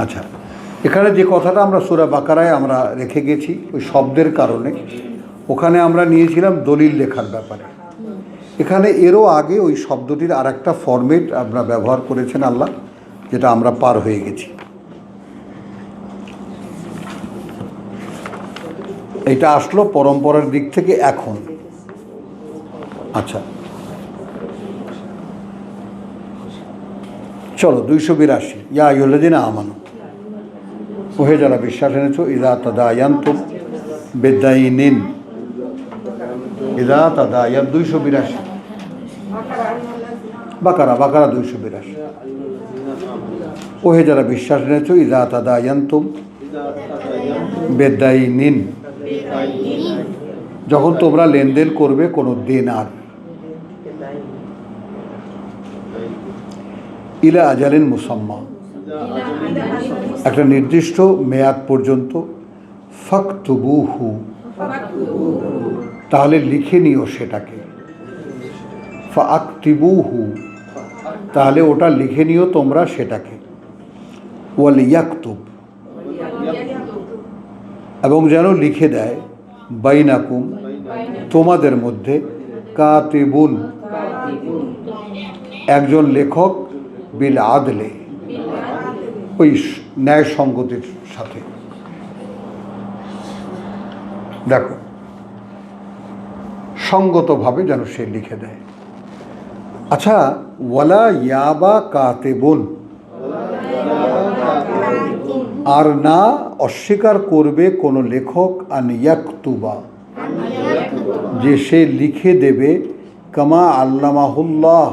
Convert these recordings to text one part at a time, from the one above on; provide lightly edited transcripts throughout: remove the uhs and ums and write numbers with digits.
আচ্ছা, এখানে যে কথাটা আমরা সূরা বাকারায় আমরা রেখে গেছি ওই শব্দের কারণে, ওখানে আমরা নিয়েছিলাম দলিল লেখার ব্যাপারে। এখানে এরও আগে ওই শব্দটির আর একটা ফরম্যাট আমরা ব্যবহার করেছেন আল্লাহ, যেটা আমরা পার হয়ে গেছি। এটা আসলো পরম্পরার দিক থেকে এখন। আচ্ছা চলো 282, ইয়া আইয়ুহাল্লাযীনা আমানু, ওহে যারা বিশ্বাস এনেছো, ইযা তাদায়ানতুম বিদাইনিন, ইযা তাদায়ান 282, বাকারা 282, ওহে যারা বিশ্বাস এনেছো, ইযা তাদায়ানতুম বিদাইনিন, যখন তোমরা লেনদেন করবে কোনো দেনার, ইলা আজালিন মুসাম্মা, একটা নির্দিষ্ট মেয়াদ পর্যন্ত, ফাকতুবুহু, তাহলে লিখে নিও সেটাকে, ফাকতুবুহু, তাহলে ওটা লিখে নিও তোমরা সেটাকে, ওয়াল ইয়াকতুব, এবং যেন লিখে দেয়, বাইনাকুম, তোমাদের মধ্যে, কাতিবুন, একজন লেখক, বিল আদলে, ওই ন্যায় সঙ্গতির সাথে। দেখো, সঙ্গতভাবে যেন সে লিখে দেয়। আচ্ছা, ওয়ালা ইয়াবা কাতিবুন, আর না অস্বীকার করবে কোনো লেখক, আন ইয়াকতুবা, যে সে লিখে দেবে, কামা আল্লামাহুল্লাহ,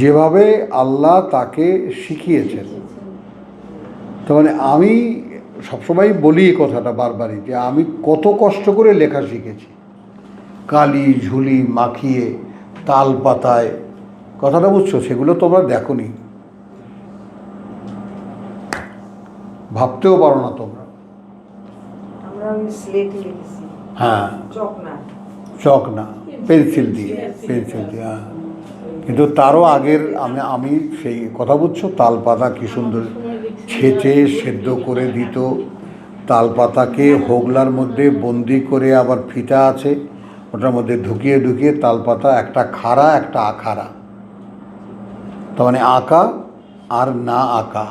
যেভাবে আল্লাহ তাকে শিখিয়েছেন। তার মানে আমি সবসময় বলি এই কথাটা বারবারই, যে আমি কত কষ্ট করে লেখা শিখেছি, কালি ঝুলি মাখিয়ে তাল পাতায়, কথাটা বুঝছো? সেগুলো তোমরা দেখোনি, ভাবতেও পারো না তোমরা। হ্যাঁ, চক না, পেন্সিল দিয়ে, হ্যাঁ। কিন্তু তারও আগের আমি সেই কথা বুঝছো, তাল পাতা কী সুন্দর ছেঁচে সেদ্ধ করে দিত, তাল পাতাকে হোগলার মধ্যে বন্দি করে আবার ফিতা আছে, ওটার মধ্যে ঢুকিয়ে তাল পাতা, একটা খাড়া একটা আখাড়া, তার মানে আঁকা আর না আঁকা।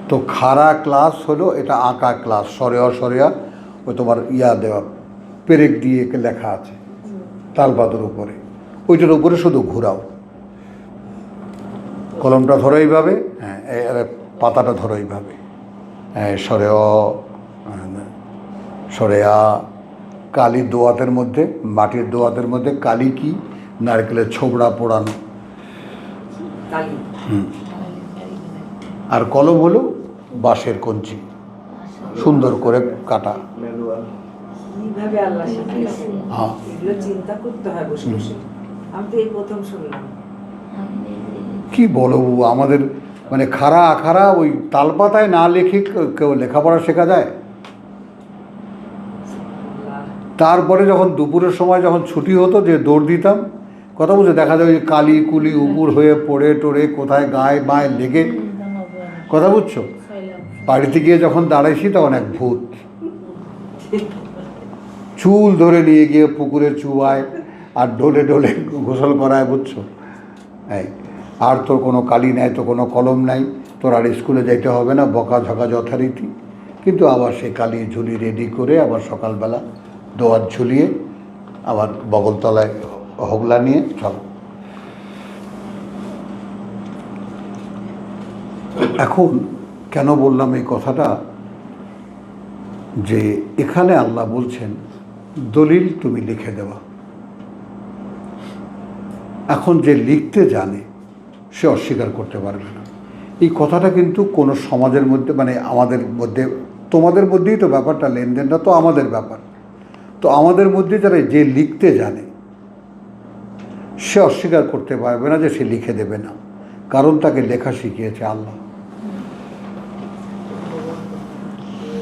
তো খাড়া ক্লাস হলো, এটা আঁকা ক্লাস, সরেয়া ওই তোমার দেওয়া পেরেক দিয়ে লেখা আছে তাল পাতার উপরে, ওইটার উপরে শুধু ঘোরাও, কলমটা ধরো এইভাবে, হ্যাঁ, পাতাটা ধরো এইভাবে, হ্যাঁ, সরেয়া, কালি দোয়াতের মধ্যে, মাটির দোয়াতের মধ্যে কালি কি, নারকেলের ছোবড়া পোড়ানো, আর কলম হলো বাঁশের কঞ্চি, সুন্দর করে কাটা। হ্যাঁ, কি বলো, আমাদের মানে খাড়া আখাড়া ওই তালপাতায় না লিখে কেউ লেখাপড়া শেখা যায়? তারপরে যখন দুপুরের সময় যখন ছুটি হতো, যে দৌড় দিতাম, কথা বলছে, দেখা যায় ওই কালি কুলি উপর হয়ে পড়ে টোড়ে কোথায় গায়ে বায়ে লেগে, কথা বুঝছো? বাড়িতে গিয়ে যখন দাঁড়াইছি তখন এক ভূত চুল ধরে নিয়ে গিয়ে পুকুরের চুবায় আর ডোলে গোসল করায়, বুঝছো? এই, আর তোর কোনো কালি নাই, তো কোনো কলম নাই, তোর আর স্কুলে যাইতে হবে না, বকাঝকা যথারীতি। কিন্তু আবার সে কালি ঝুলি রেডি করে আবার সকালবেলা দোয়াত ঝুলিয়ে আবার বগলতলায় হোগলা নিয়ে চল। এখন কেন বললাম এই কথাটা, যে এখানে আল্লাহ বলছেন দলিল তুমি লিখে দেওয়া। এখন যে লিখতে জানে সে অস্বীকার করতে পারবে না। এই কথাটা কিন্তু কোনো সমাজের মধ্যে, মানে আমাদের মধ্যে, তোমাদের মধ্যেই তো ব্যাপারটা, লেনদেনটা তো আমাদের ব্যাপার, তো আমাদের মধ্যে যারা যে লিখতে জানে সে অস্বীকার করতে পারবে না যে সে লিখে দেবে না, কারণ তাকে লেখা শিখিয়েছে আল্লাহ।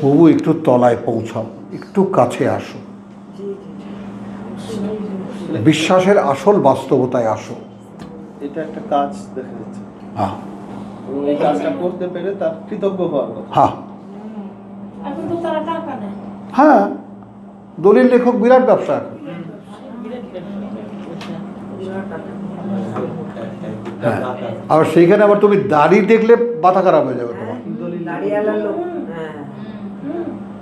বহু একটু তলায় পৌঁছাও, একটু কাছে আসো। বিশ্বাসের আসল বাস্তবতায় আসো। এটা একটা কাজ দেখা যাচ্ছে, হ্যাঁ এবং এই কাজটা করতে পেরে তার কৃতজ্ঞ হওয়ার কথা। হ্যাঁ এখন তো তারা টাকা নেয়। হ্যাঁ, দলিল লেখক বিরাট ব্যবসা এখন। হ্যাঁ, আর সেইখানে আবার তুমি দাড়ি দেখলে মাথা খারাপ হয়ে যাবে তোমার।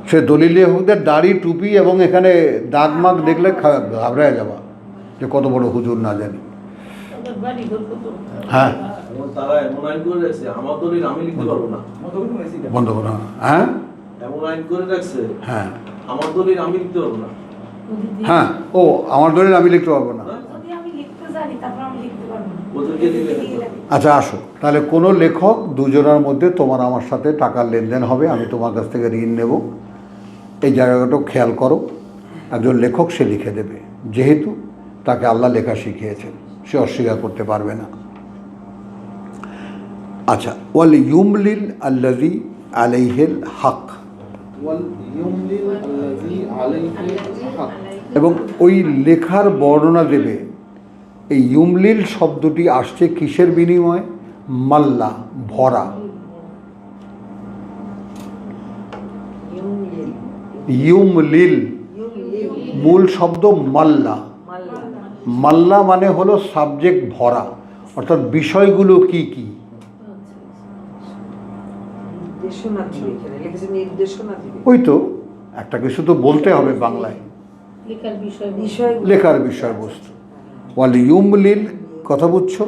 সে দলিল লেখকদের দাড়ি, টুপি এবং এখানে দাগ মাগ দেখলে ঘাবড়ায় যাবা যে কত বড় হুজুর না জানি। হ্যাঁ তারা এমন আইন করে রাখছে, আমার দলিল আমি লিখতে পারবো না, বন্ধ করো। হ্যাঁ এমন আইন করে রাখছে হ্যাঁ আমার দলিল আমি লিখতে পারবো না। হ্যাঁ, ও আমার দলিল আমি লিখতে পারবো না। যদি আমি লিখতে জানি তারপর আমি লিখতে পারবো না। ওদেরকে দিলে আচ্ছা আসো তাহলে, কোনো লেখক দুজনের মধ্যে তোমার আমার সাথে টাকার লেনদেন হবে, আমি তোমার কাছ থেকে ঋণ নেব, এই জায়গাটাও খেয়াল করো। একজন লেখক সে লিখে দেবে, যেহেতু তাকে আল্লাহ লেখা শিখিয়েছেন, সে অস্বীকার করতে পারবে না। আচ্ছা, ওয়াল ইউমলিল আল্লাযী আলাইহিল হক, ওয়াল ইউমলিল আল্লাযী আলাইহিল হক, এবং ওই লেখার বর্ণনা দেবে। এই ইউমলিল শব্দটি আসছে কিসের বিনিময়ে? মাল্লা, ভরা। ইউমলিল মূল শব্দ মাল্লা। মাল্লা মানে হলো সাবজেক্ট ভরা, অর্থাৎ বিষয়গুলো কি কি। ওই তো একটা কিছু তো বলতে হবে বাংলায়, লেখার বিষয়বস্তু। ওয়াল ইউমলিল, কথা বুঝছো?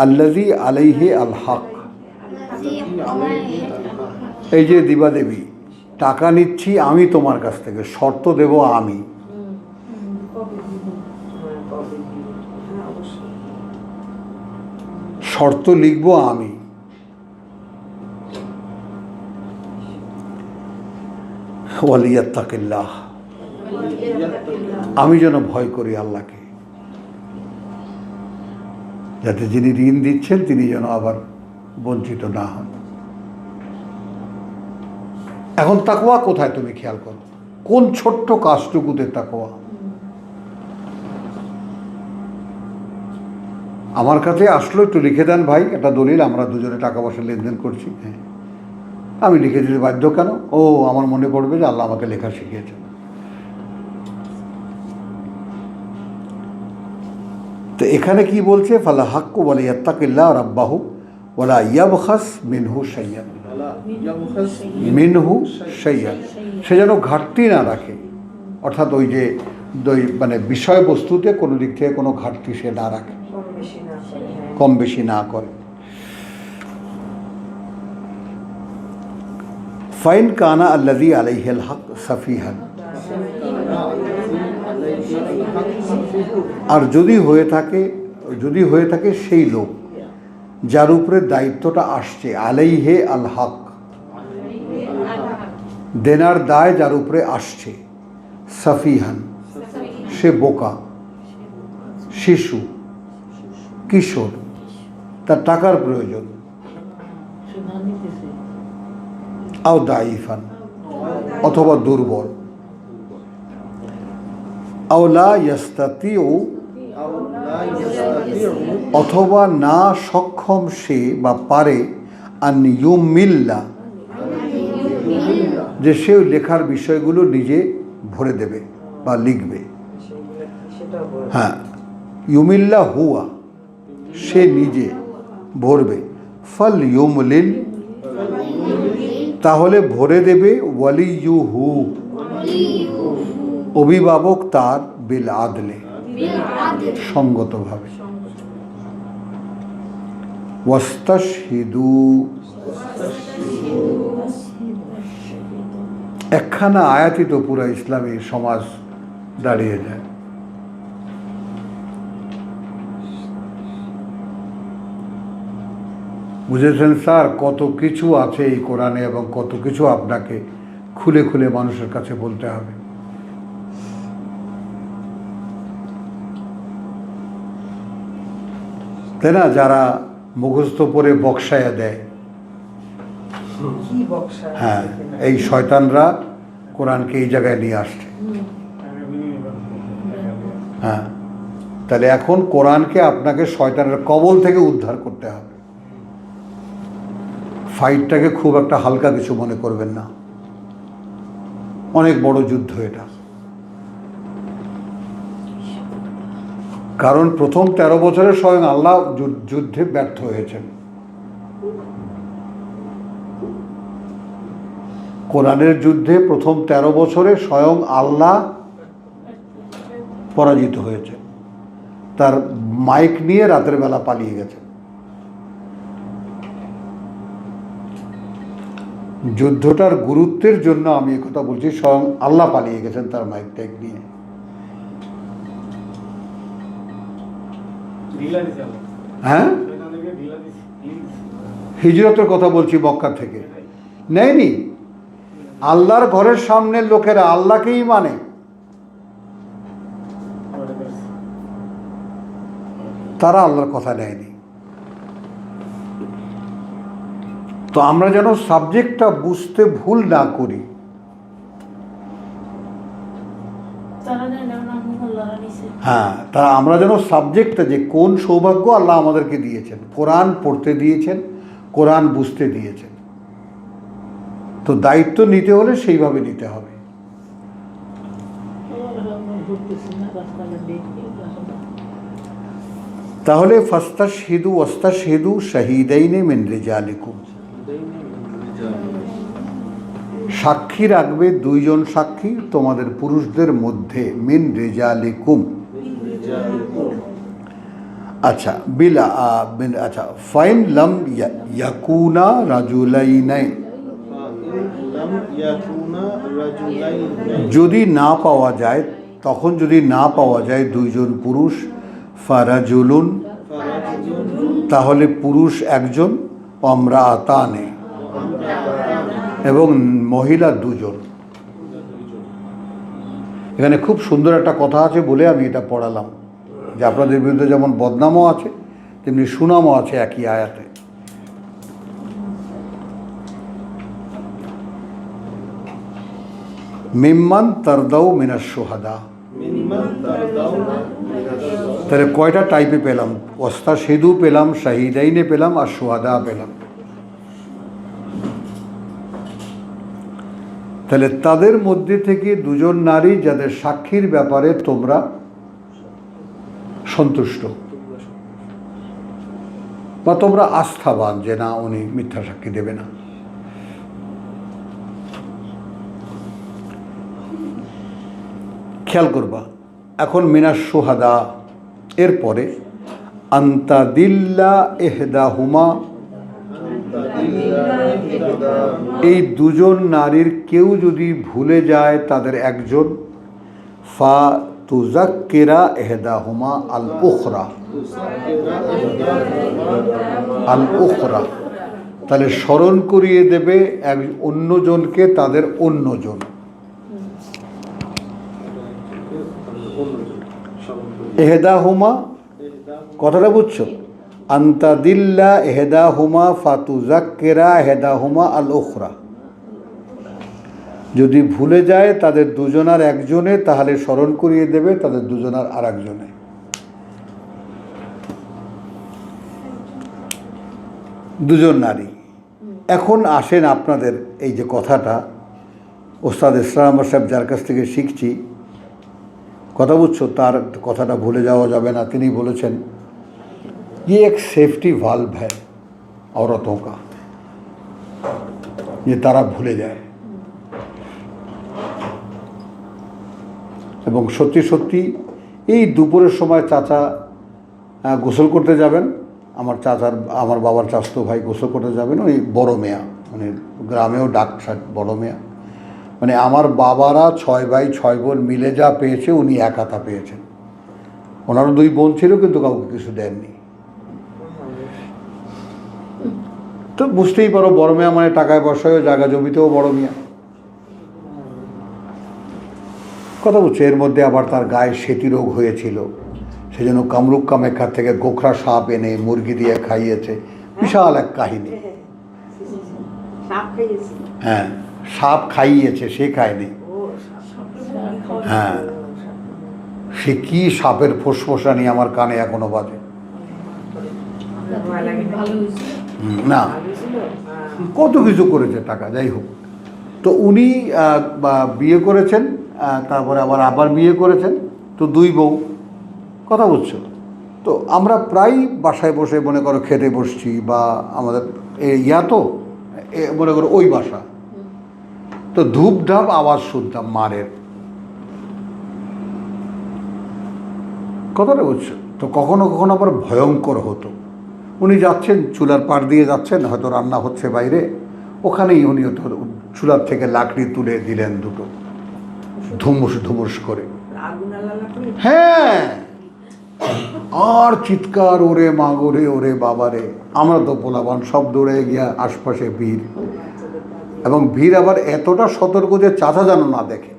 আল্লাযী আলাইহি আল হক, এই যে দিবা দেবী, টাকা নিচ্ছি আমি তোমার কাছ থেকে, শর্ত দেব আমি, শর্ত লিখবো আমি। ওয়ালিয়াত্তাকিল্লাহ, আমি যেন ভয় করি আল্লাহকে, যাতে যিনি ঋণ দিচ্ছেন তিনি যেন আবার বঞ্চিত না হন। এখন তাকওয়া কোথায় তুমি খেয়াল করো, কোন ছোট্ট কাজটুকুতে তাকওয়া। আমার কাছে আসলো, একটু লিখে দেন ভাই একটা দলিল, আমরা দুজনে টাকা পয়সা লেনদেন করছি। হ্যাঁ, আমি লিখে দিতে বাধ্য কেন? ও আমার মনে পড়বে যে আল্লাহ আমাকে লেখা শিখিয়েছেন। তো এখানে কি বলছে? ফালা হাক্কু ওয়ালা ইয়াত্তাকিল্লাহ রাব্বাহু ওয়ালা ইয়াবখাস মিনহু শাইয়ান, মিনহু শাইয়ান, সে যেন ঘাটতি না রাখে, অর্থাৎ ওই যে মানে বিষয়বস্তুতে কোনো দিক থেকে কোনো ঘাটতি সে না রাখে, কম বেশি না করে। ফাইন কানা আল্লাযী আলাইহিল হক সাফিহান, আর যদি হয়ে থাকে সেই লোক যার উপরে দায়িত্বটা আসছে, আলাইহে আল হক, দেনার দায় যার উপরে আসছে, সাফিহান, সে বোকা, শিশু, কিশোর, তার টাকার প্রয়োজন, আও দাইফান, অথবা দুর্বল, আও লা ইয়াস্তাতিউ, অথবা না সক্ষম সে বা পারে, আন ইউমিল্লা, যে সে লেখার বিষয়গুলো নিজে ভরে দেবে বা লিখবে। হ্যাঁ, ইউমিল্লা হুয়া, সে নিজে ভরবে। ফাল ইউমলিল, তাহলে ভরে দেবে ওয়ালিয়ুহু, অভিভাবক তার, বিল আদলে, সঙ্গতভাবে। ওয়াস্তাশহিদু, একখানা আয়াতই তো পুরো ইসলামী সমাজ দাঁড়িয়ে যায়। বুঝেছেন স্যার, কত কিছু আছে এই কোরআনে এবং কত কিছু আপনাকে খুলে খুলে মানুষের কাছে বলতে হবে। তাই না? যারা মুখস্থ পড়ে বক্সায়া দেয়, হ্যাঁ, এই শয়তানরা কোরআনকে এই জায়গায় নিয়ে আসছে। হ্যাঁ, তাহলে এখন কোরআনকে আপনাকে শয়তানের কবল থেকে উদ্ধার করতে হবে। ফাইটটাকে খুব একটা হালকা কিছু মনে করবেন না, অনেক বড় যুদ্ধ এটা। কারণ প্রথম 13 বছরে স্বয়ং আল্লাহ যুদ্ধে ব্যর্থ হয়েছেন। কোরআনের যুদ্ধে প্রথম 13 বছরে স্বয়ং আল্লাহ পরাজিত হয়েছে, তার মাইক নিয়ে রাতের বেলা পালিয়ে গেছে। যুদ্ধটার গুরুত্বের জন্য আমি কথা বলছি, স্বয়ং আল্লাহ পালিয়ে গেছেন তার মাইক টাইক নিয়ে। হ্যাঁ, হিজরতের কথা বলছি, মক্কা থেকে নেয়নি। আল্লাহর ঘরের সামনের লোকেরা আল্লাহকেই মানে, তারা আল্লাহর কথা নেয়নি। তো আমরা যেন সাবজেক্টটা বুঝতে ভুল না করি। হ্যাঁ, তা আমরা যেন সাবজেক্টটা, যে কোন সৌভাগ্য আল্লাহ আমাদেরকে দিয়েছেন, কোরআন পড়তে দিয়েছেন, কোরআন বুঝতে দিয়েছেন। তো দায়িত্ব নিতে হলে সেইভাবে নিতে হবে। তাহলে ফাস্তাশহিদু ওয়াস্তাশহিদু শাহিদাইনে মিন রিজালিকুম, সাক্ষী রাখবে 2 জন সাক্ষী তোমাদের পুরুষদের মধ্যে, মিন রিজালিকুম। আচ্ছা, বিলা আচ্ছা, ফাইন লাম ইয়াকুনা রাজুলাইনাই, যদি না পাওয়া যায়, তখন যদি না পাওয়া যায় 2 জন পুরুষ, ফারাজুলুন, তাহলে পুরুষ 1 জন, অমরাতানে, এবং মহিলা 2 জন। এখানে খুব সুন্দর একটা কথা আছে বলে আমি এটা পড়ালাম, যে আপনাদের বিরুদ্ধে যেমন বদনামও আছে তেমনি সুনামও আছে একই আয়াতে। মিম্মান তারদাউ মিনাশ শুহাদা, তাহলে কয়টা টাইপে পেলাম? ওয়াস্তাশহিদু পেলাম, শাহিদাইনে পেলাম, আর শুহাদা পেলাম। তাহলে তাদের মধ্যে থেকে 2 জন নারী যাদের সাক্ষীর ব্যাপারে তোমরা সন্তুষ্ট বা তোমরা আস্থাবান যে না, উনি মিথ্যা সাক্ষী দেবে না। খেয়াল করবা, এখন মিনাশ শুহাদা এরপরে আন্তাদিল্লা ইহদাহুমা, এই 2 জন নারীর কেউ যদি ভুলে যায় তাদের একজন, ফা তুজাক্কিরা ইহদাহুমা আল উখরা, আল উখরা, তাহলে স্মরণ করিয়ে দেবে অন্যজনকে তাদের অন্যজন। এহেদাহুমা কথাটা বুঝছো? আন্তাদিল্লা এহেদাহুমা ফাতুজাক্কিরা এহেদাহুমা আল উখরা, যদি ভুলে যায় তাদের 2 জনার একজনে, তাহলে স্মরণ করিয়ে দেবে তাদের 2 জনার আর একজনে। দুজন নারী। এখন আসেন আপনাদের এই যে কথাটা, ওস্তাদ ইসলাম সাহেব যার কাছ থেকে শিখছি, কথা বুঝছো, তার কথাটা ভুলে যাওয়া যাবে না। তিনি বলেছেন ये एक सेफ्टी वाल्व है औरतों का, ये তারা ভুলে যায়। এবং সত্যি সত্যি এই দুপুরের সময় চাচা গোসল করতে যাবেন, আমার বাবার চাচতো ভাই গোসল করতে যাবেন, ওই বড় মেয়া, মানে গ্রামেও ডাক বড় মেয়া, মানে আমার বাবারা 6 ভাই 6 বোন মিলে যা পেয়েছে উনি এক হাতা পেয়েছেন। ওনারও 2 বোন ছিল কিন্তু কাউকে কিছু দেননি। তো বুঝতেই পারো বড় মেয়া মানে টাকায় পয়সায়, জায়গা জমিতেও বড় মিয়া, কথা বুঝছে। এর মধ্যে আবার তার গায়ে সেতি রোগ হয়েছিল, সেজন্য কামরূপ কামাখ্যার থেকে গোখরা সাপ এনে মুরগি দিয়ে খাইয়েছে, বিশাল এক কাহিনী। হ্যাঁ, সাপ খাইয়েছে, সে খায়নি। হ্যাঁ, সে কি সাপের ফোসফোসানি আমার কানে এখনো বাজে। ভালো হয়েছে। না, কত কিছু করেছে টাকা, যাই হোক। তো উনি বিয়ে করেছেন, তারপরে আবার বিয়ে করেছেন, তো 2 বউ, কথা বুঝছো। তো আমরা প্রায় বাসায় বসে মনে করো খেতে বসছি, বা আমাদের তো মনে করো ওই বাসা, তো ধূপধাপ আওয়াজ শুনতাম মারের, কথাটা বুঝছো। তো কখনো কখনো আবার ভয়ঙ্কর হতো। উনি যাচ্ছেন, চুলার পাড় দিয়ে যাচ্ছেন, হয়তো রান্না হচ্ছে বাইরে, ওখানেই উনি চুলার থেকে লাকড়ি তুলে দিলেন 2টো, ধুমুস ধুমুস করে। হ্যাঁ, আর চিৎকার, ওরে মা গোরে, ওরে বাবারে। আমরা তো পোলাবান সব দৌড়ে গিয়া, আশপাশে ভিড়, এবং ভিড় আবার এতটা সতর্ক যে চাচা যেন না দেখে।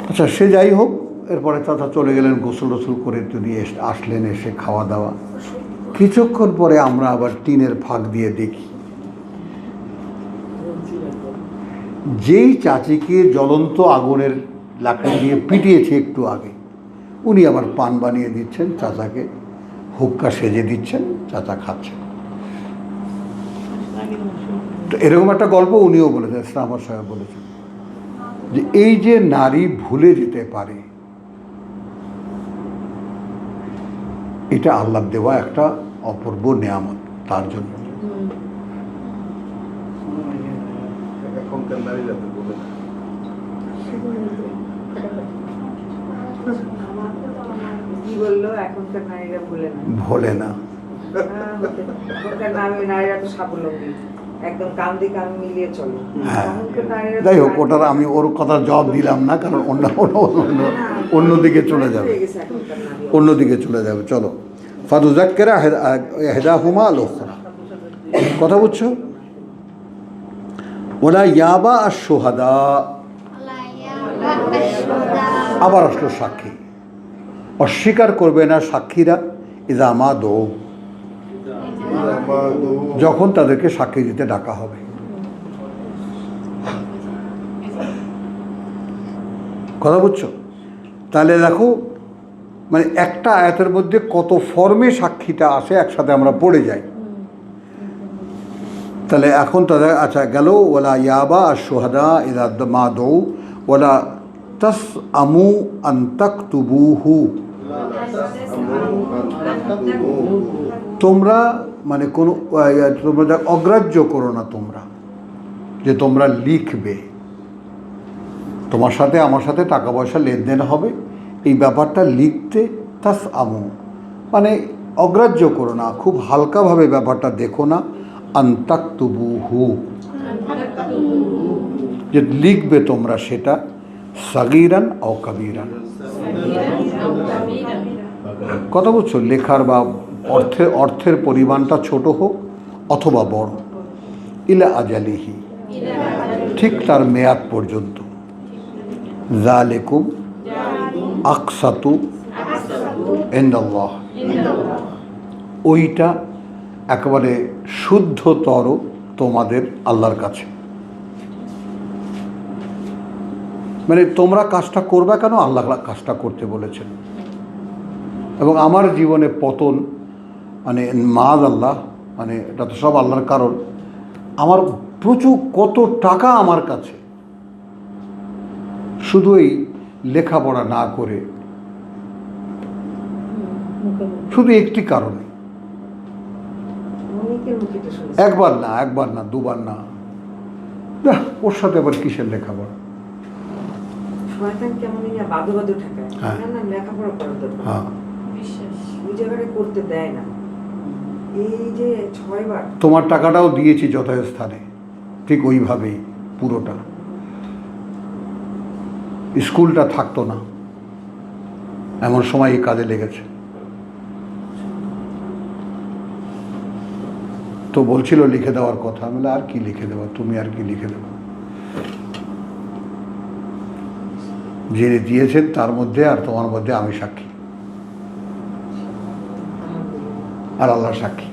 আচ্ছা, সে যাই হোক, এরপরে চাচা চলে গেলেন, গোসল টোসল করে তিনি আসলেন, এসে খাওয়া দাওয়া। কিছুক্ষণ পরে আমরা আবার টিনের ফাঁক দিয়ে দেখি, যেই চাচিকে জ্বলন্ত আগুনের লাকড়ি দিয়ে পিটিয়েছে একটু আগে, উনি আবার পান বানিয়ে দিচ্ছেন চাচাকে, হুক্কা সেজে দিচ্ছেন, চাচা খাচ্ছেন। তো এরকম একটা গল্প উনিও বলেছেন, ইসলাম সাহেব বলেছেন যে এই যে নারী ভুলে যেতে পারে, এটা আল্লাহ দেওয়া একটা অপূর্ব নেয়ামত তার জন্য। এখনকার নারীরা তো বলে না। কি বললো, এখনকার নারীরা ভোলে না। এখনকার নারীরা তো স্বাবলম্বী, একদম কান দিয়ে কান মিলিয়ে চলে। হ্যাঁ, এখনকার নারীরা যাই হোক, ওটার আমি ওর কথার জবাব দিলাম না, কারণ অন্যদিকে চলে যাবে, অন্যদিকে চলে যাবে। চলো, ফাদুজাক্কেরা হেদাহুমা আল-উখরা, কথা বুঝছো। ওলা ইয়াবা আর সোহাদা, আবার আসলো সাক্ষী, অস্বীকার করবে না সাক্ষীরা, ইযা মা দৌ, যখন তাদেরকে সাক্ষী দিতে ডাকা হবে। কথা বুঝছো। তাহলে দেখো, মানে একটা আয়াতের মধ্যে কত ফর্মে সাক্ষীটা আসে, একসাথে আমরা পড়ে যাই। তাহলে এখন তাদের আচ্ছা গেল, ওলা ইয়াবা আর সোহাদা ইযা মা দৌ ওলা তাস আমু আন তাকতুবুহু, তোমরা মানে কোনো তোমরা অগ্রাহ্য করো না, তোমরা যে তোমরা লিখবে, তোমার সাথে আমার সাথে টাকা পয়সা লেনদেন হবে, এই ব্যাপারটা লিখতে তাস আমু মানে অগ্রাহ্য করো না, খুব হালকাভাবে ব্যাপারটা দেখো না। আনতাকতুবুহু, যে লিখবে তোমরা সেটা, সাগীরান ও কাবীরান, কথা বুঝছো, লেখার বা অর্থের পরিমাণটা ছোট হোক অথবা বড়, ইলা আজালিহি, ঠিক তার মেয়াদ পর্যন্ত, যালিকুম আকসাতু ইনদাল্লাহ, ওইটা একেবারে শুদ্ধতর তোমাদের আল্লাহর কাছে। মানে তোমরা কাজটা করবে কেন, আল্লাহ কাজটা করতে বলেছেন। এবং আমার জীবনে পতন মানে মাদ আল্লাহ, মানে এটা তো সব আল্লাহর কারণ, আমার প্রচুর কত টাকা আমার কাছে, শুধু এই লেখাপড়া না করে, শুধু একটি কারণে, একবার না 2বার না, ওর সাথে আবার কিসের লেখাপড়া। শয়তান কেমন বাদু বাদু ঠেকায়, না লেখাপড়া করার দরকার, ওই জায়গাটা করতে দেয় না। এই যে 6বার তোমার টাকাটাও দিয়েছি যথাস্থানে, ঠিক ওইভাবেই পুরোটা। স্কুলটা থাকতো না, এমন সময় এই কাজে লেগেছে। তো বলছিল লিখে দেওয়ার কথা, আমি বললাম আর কি লিখে দেওয়া, তুমি আর কি লিখে দেবো, যিনি দিয়েছেন তার মধ্যে আর তোমার মধ্যে আমি সাক্ষী, আর আল্লাহ সাক্ষী।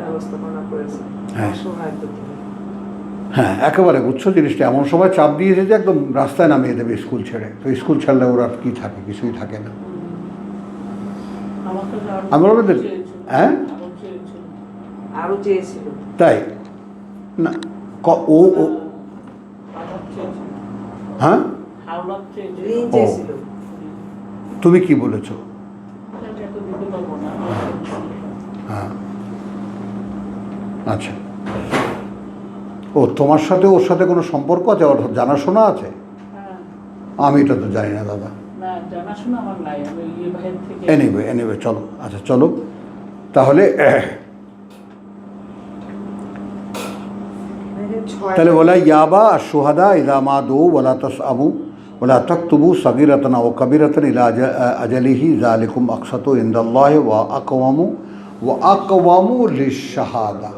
ব্যবস্থাপনা করেছে, হ্যাঁ হ্যাঁ একেবারে বুঝছো জিনিসটা এমন সময় চাপ দিয়েছে যে একদম রাস্তায় নামিয়ে দেবে স্কুল ছেড়ে, তো স্কুল ছাড়লে ওরা কি থাকে, কিছুই থাকে না। আমি বলবো যে হ্যাঁ আরো চেয়েছিল। তাই না ও ও হ্যাঁ ঋণ চেয়েছিল। তুমি কি বলেছো? হ্যাঁ আচ্ছা, ও তোমার সাথে ওর সাথে কোনো সম্পর্ক আছে, ওর জানাশোনা আছে? আমি এটা তো জানি না দাদা। এনিওয়ে চলো, আচ্ছা চলো তাহলে। তাহলে বলা ইয়াবা আর সোহাদা ইলামা দো ওলা তস আবু ওলা তকতুবু সগিরতন ও কবিরতন ইলা আজলিহি জালিকুম আকসাতু ইনদাল্লাহ ওয়া আকওয়ামু লিশ-শাহাদা।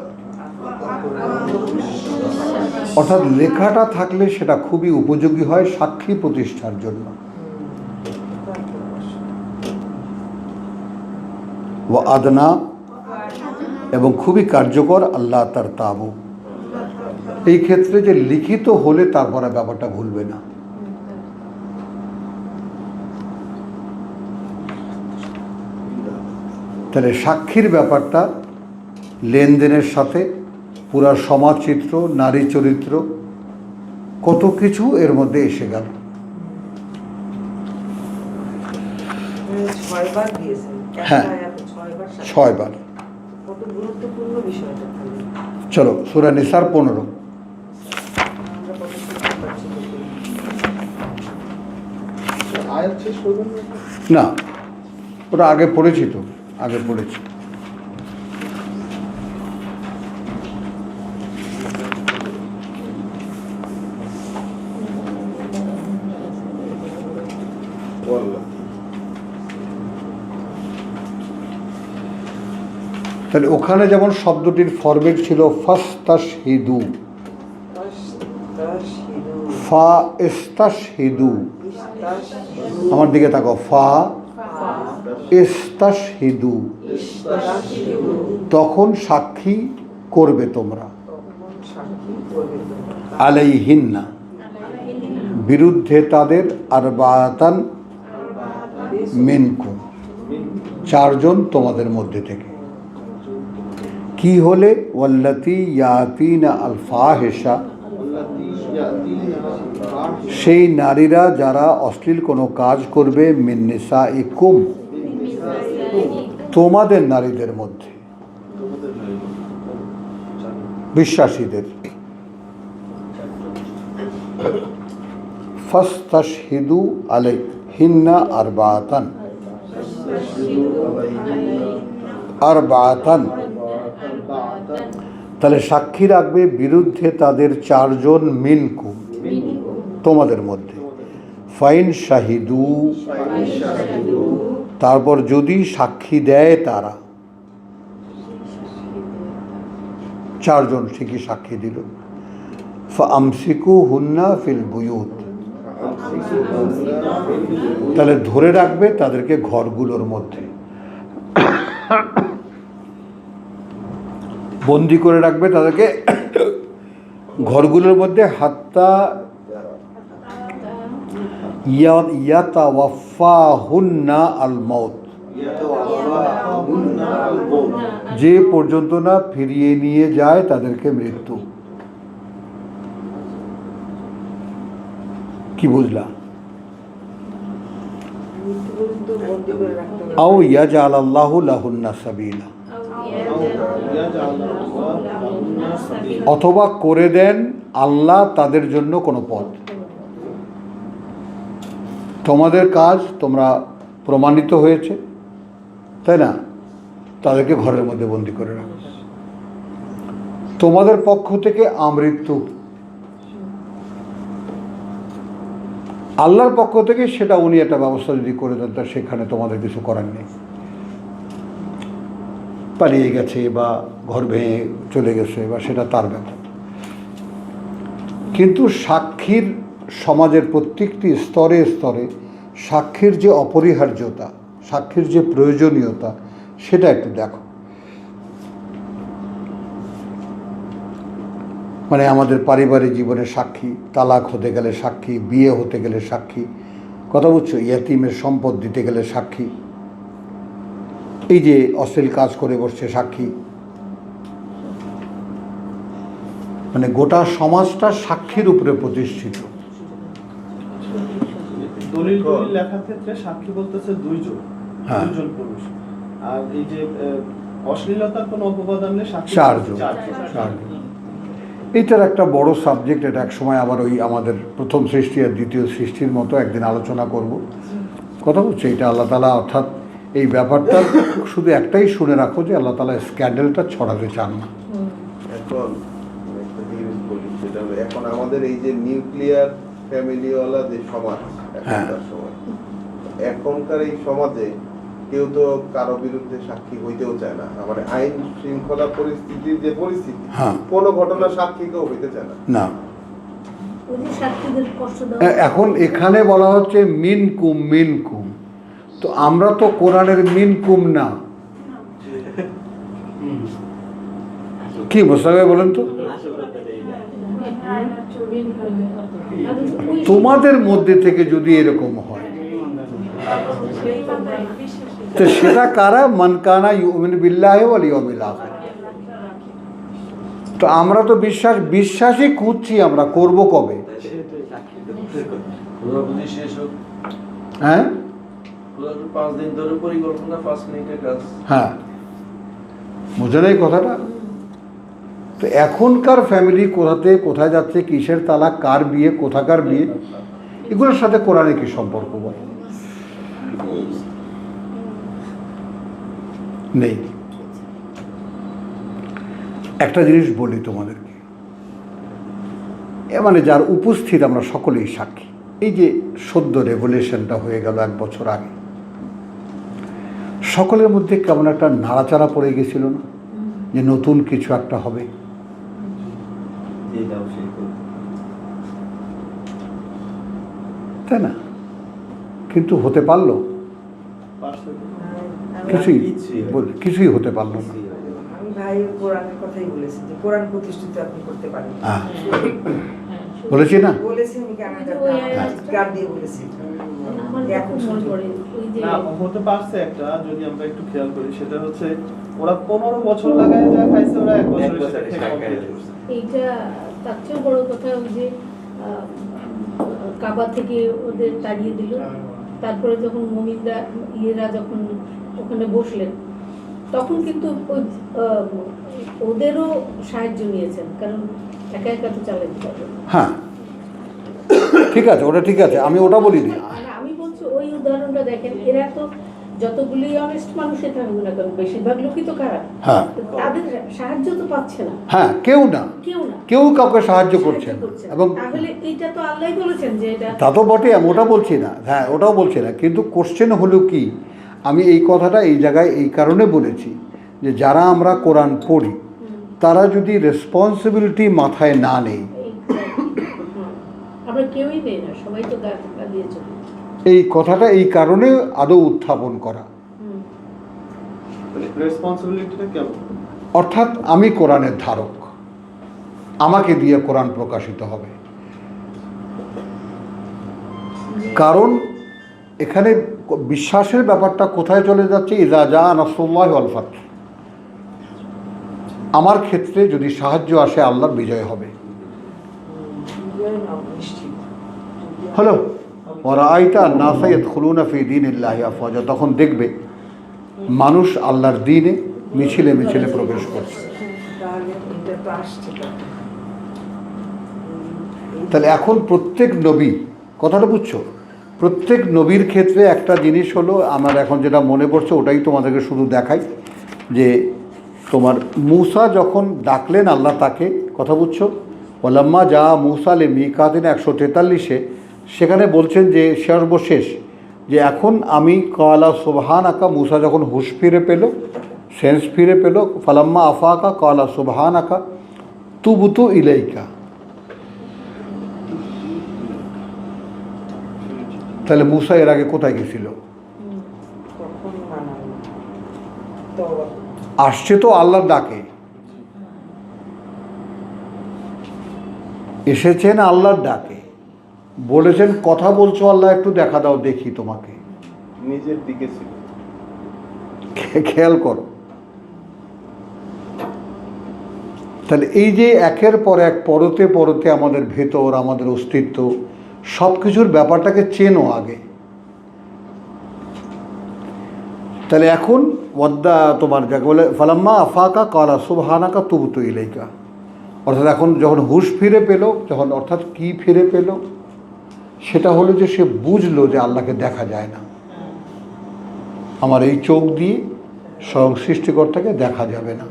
অর্থাৎ লেখাটা থাকলে সেটা খুবই উপযোগী হয় সাক্ষী প্রতিষ্ঠার জন্য। ওয়া আদনা, এবং খুবই কার্যকর, আল্লাহ তার তাবু, এই ক্ষেত্রে যে লিখিত হলে তারপরে ব্যাপারটা ভুলবে না। তাহলে সাক্ষীর ব্যাপারটা লেনদেনের সাথে পুরা সমাজচিত্র, নারী চরিত্র, কত কিছু এর মধ্যে এসে গেল। 6 বার দিয়েছেন। হ্যাঁ 6 বার। কত গুরুত্বপূর্ণ বিষয়টা। চলো সূরা নিসার 15। আয়াত শেষ করবেন না ওটা আগে পড়েছি তো, আগে পড়েছি। তাহলে ওখানে যেমন শব্দটির ফরম্যাট ছিল ফাস্তাশহিদু, ফা ইস্তাশহিদু, আমার দিকে তাকাও, ফা ইস্তাশহিদু, তখন সাক্ষী করবে তোমরা, আলাইহিন্না, বিরুদ্ধে তাদের, আরবাতান মিনকুম, 4 জন তোমাদের মধ্যে থেকে। কি হলে? ওয়াল্লাতি ইয়াতিনা আল ফাহিশা, সেই নারীরা যারা অশ্লীল কোনো কাজ করবে, মিন নিসাইকুম, তোমাদের নারীদের মধ্যে, বিশ্বাসীদের। ফাস্তাশহিদু আলাইহিন্না আরবাতান, আরবাতান, তাহলে সাক্ষী রাখবে বিরুদ্ধে তাদের 4 জন, মিনকুম, তোমাদের মধ্যে। ফাইন শাহিদু, তারপর যদি সাক্ষী দেয় তারা, 4 জন ঠিকই সাক্ষী দিল, ফামসিকু হুন্না ফিল বুয়ুত, তাহলে ধরে রাখবে তাদেরকে ঘরগুলোর মধ্যে, বন্দি করে রাখবে তাদেরকে ঘরগুলোর মধ্যে, হাত্তা ইয়াতাওয়াফাহুন্না আল মউত, যে পর্যন্ত না ফিরিয়ে নিয়ে যায় তাদেরকে মৃত্যু। কি বুঝলা? আও ইয়াজআল আল্লাহু লাহুন্না সাবিলা, অথবা করে দেন আল্লাহ তাদের জন্য কোনো পথ। তোমাদের কাজ তোমরা প্রমাণিত হয়েছে, তাই না? তাদেরকে ঘরের মধ্যে বন্দি করে রাখো। তোমাদের পক্ষ থেকে আমৃত্যু, আল্লাহর পক্ষ থেকে সেটা উনি একটা ব্যবস্থা যদি করে দেন, তা সেখানে তোমাদের কিছু করার নেই। পালিয়ে গেছে বা ঘর ভেঙে চলে গেছে বা সেটা তার ব্যাপার। কিন্তু সাক্ষীর, সমাজের প্রত্যেকটি স্তরে স্তরে সাক্ষীর যে অপরিহার্যতা, সাক্ষীর যে প্রয়োজনীয়তা, সেটা একটু দেখো। মানে আমাদের পারিবারিক জীবনের সাক্ষী, তালাক হতে গেলে সাক্ষী, বিয়ে হতে গেলে সাক্ষী, কথা বুঝছো, ইয়াতিমের সম্পদ দিতে গেলে সাক্ষী, এই যে অশ্লীল কাজ করে বসছে সাক্ষী, মানে গোটা সমাজটা সাক্ষীর উপরে প্রতিষ্ঠিত। দলিল লেখার ক্ষেত্রে সাক্ষী বলতেছে দুইজন, হ্যাঁ। দুজন পুরুষ, আর এই যে অশ্লীলতার কোনো অপবাদ আনলে সাক্ষী চারজন। চারজন। এইটার একটা বড় সাবজেক্ট, এটা এক সময় আবার ওই আমাদের প্রথম সৃষ্টি আর দ্বিতীয় সৃষ্টির মতো একদিন আলোচনা করব, কথা হচ্ছে এটা আল্লাহ তাআলা, অর্থাৎ এই ব্যাপারটা শুধু একটাই শুনে রাখো যে আল্লাহ তাআলা স্ক্যান্ডেলটা ছড়াতে চান না। এখন একটা জিনিস বলি, সেটা হলো এখন আমাদের এই যে নিউক্লিয়ার ফ্যামিলিওয়ালা যে সমাজ এখনকার সময়, এখনকার এই সমাজে কেউ তো কারো বিরুদ্ধে সাক্ষী হইতেও চায় না। আমার আইন শৃঙ্খলা পরিস্থিতির যে পরিস্থিতি, কোনো ঘটনা সাক্ষী কেউ হইতে চায় না। না, ওই যে সাক্ষীদের কষ্ট দেওয়া এখন এখানে বলা হচ্ছে মিনকুম মিনকুম, তো আমরা তো কোরআনের মিনকুম না, কি মোস্তাক বলেন তো, তোমাদের মধ্যে থেকে যদি এরকম হয় তো সেটা কারা, মান কানা ইউমিনু বিল্লাহি ওয়াল ইয়াউমিল আখির। তো আমরা তো বিশ্বাসই খুঁজছি, আমরা করব কবে? খোঁজাখুঁজি শেষ হোক, হ্যাঁ 5 দিন ধরে পরিকল্পনা, 5 মিনিটের কাজ। হ্যাঁ, বুঝলেন এই কথাটা? তো এখনকার ফ্যামিলি কোথায় যাচ্ছে, কিসের তালাক, কার বিয়ে, কোথাকার বিয়ে, এগুলোর সাথে কোরআনে কি সম্পর্ক বল? নেই। একটা জিনিস বলি তোমাদেরকে, মানে যার উপস্থিত আমরা সকলেই সাক্ষী, এই যে সদ্য রেভলিউশনটা হয়ে গেল 1 বছর আগে, সকলের মধ্যে কেমন একটা নাড়াচাড়া পড়ে গেছিল না, যে নতুন কিছু একটা হবে। তাই না? কিন্তু হতে পারলো? কিছুই হতে পারলো না। আমি ভাই কোরআনের কথাই বলেছি যে কোরআন প্রতিষ্ঠিত আপনি করতে পারেন। বলেছি না? বলেছি আমি কার দিয়ে বলেছি। না হতে পারছে একটা, যদি আমরা একটু খেয়াল করি, সেটা হচ্ছে ওরা 15 বছর লাগায় যা খাইছে, ওরা 1 বছরে এইটা তার চেয়ে বড় কথা, ওই যে কাবা থেকে ওদের তাড়িয়ে দিল, তারপরে যখন মুমিনরা ইয়েরা যখন ওখানে বসলেন, তখন কিন্তু ওদেরও সাহায্য নিয়েছেন, কারণ একা একা তো চালাতে পারবে। হ্যাঁ ঠিক আছে, ওটা ঠিক আছে, আমি ওটা বলিনি। আমি বলছি ওই উদাহরণটা দেখেন, এরা তো যতগুলি অনেস্ট মানুষ এখানে গুণা করেন, বেশিরভাগ লোকই তো খারাপ, তাদের সাহায্য তো পাচ্ছে না। হ্যাঁ, কেউ কাউকে সাহায্য করছে না। এবং তাহলে এইটা তো আল্লাহই বলেছেন যে এটা, তা তো বটে, আমি ওটা বলছি না, হ্যাঁ ওটাও বলছি না, কিন্তু কোশ্চেন হলো কি, আমি এই কথাটা এই জায়গায় এই কারণে বলেছি যে যারা আমরা কোরআন পড়ি, তারা যদি রেসপন্সিবিলিটি মাথায় না নেই, আমরা কেউই নেই না, সবাই তো গা দিয়ে চলে, এই কথাটা এই কারণে আদৌ উত্থাপন করা। রেসপন্সিবিলিটিটা কেমন? অর্থাৎ আমি কোরআনের ধারক, আমাকে দিয়ে কোরআন প্রকাশিত হবে, কারণ এখানে বিশ্বাসের ব্যাপারটা কোথায় চলে যাচ্ছে, ইযা জা নাসরুল্লাহি ওয়াল ফাত, আমার ক্ষেত্রে যদি সাহায্য আসে আল্লাহর বিজয় হবে। হলো ওয়ারাআইতা আন-নাসা ইয়াদখুলুনা ফি দীনিল্লাহি আফওয়াজা, তখন দেখবে মানুষ আল্লাহর দ্বীনে মিছিলে মিছিলে প্রবেশ করছে। তাহলে এখন প্রত্যেক নবী, কথাটা বুঝছো, প্রত্যেক নবীর ক্ষেত্রে একটা জিনিস হলো, আমার এখন যেটা মনে পড়ছে ওটাই তোমাদেরকে শুধু দেখাই, যে তোমার মূসা যখন ডাকলেন আল্লাহ তাকে, কথা বুঝছো, ওয়ালাম্মা যা মূসা লিমিকাতিনা 143-এ, সেখানে বলছেন যে সর্বশেষ যে এখন আমি কালা সুবহানাকা, মূসা যখন হুশ ফিরে পেল, সেন্স ফিরে পেল, ফালাম্মা আফাকা কালা সুবহানাকা তুবতু ইলাইকা। তাহলে মূসা এর আগে কোথায় গেছিল? আসছে তো আল্লাহর ডাকে, এসেছেন আল্লাহর ডাকে, বলেছেন কথা বলছো আল্লাহ একটু দেখা দাও দেখি তোমাকে। নিজের দিকে ছিল। খেয়াল করো, তাহলে এই যে একের পর এক পরতে পরতে আমাদের ভেতর, আমাদের অস্তিত্ব, সব কিছুর ব্যাপারটাকে চেনো আগে। তাহলে এখন ওয়াদ্দা তোমার যাকে বলে ফালাম্মা আফাকা কালা সুবহানাকা তুবতু ইলাইকা, অর্থাৎ এখন যখন হুঁশ ফিরে পেল, যখন অর্থাৎ কি ফিরে পেল, সেটা হলো যে সে বুঝলো যে আল্লাহকে দেখা যায় না, আমার এই চোখ দিয়ে স্বয়ং সৃষ্টিকর্তাকে দেখা যাবে না।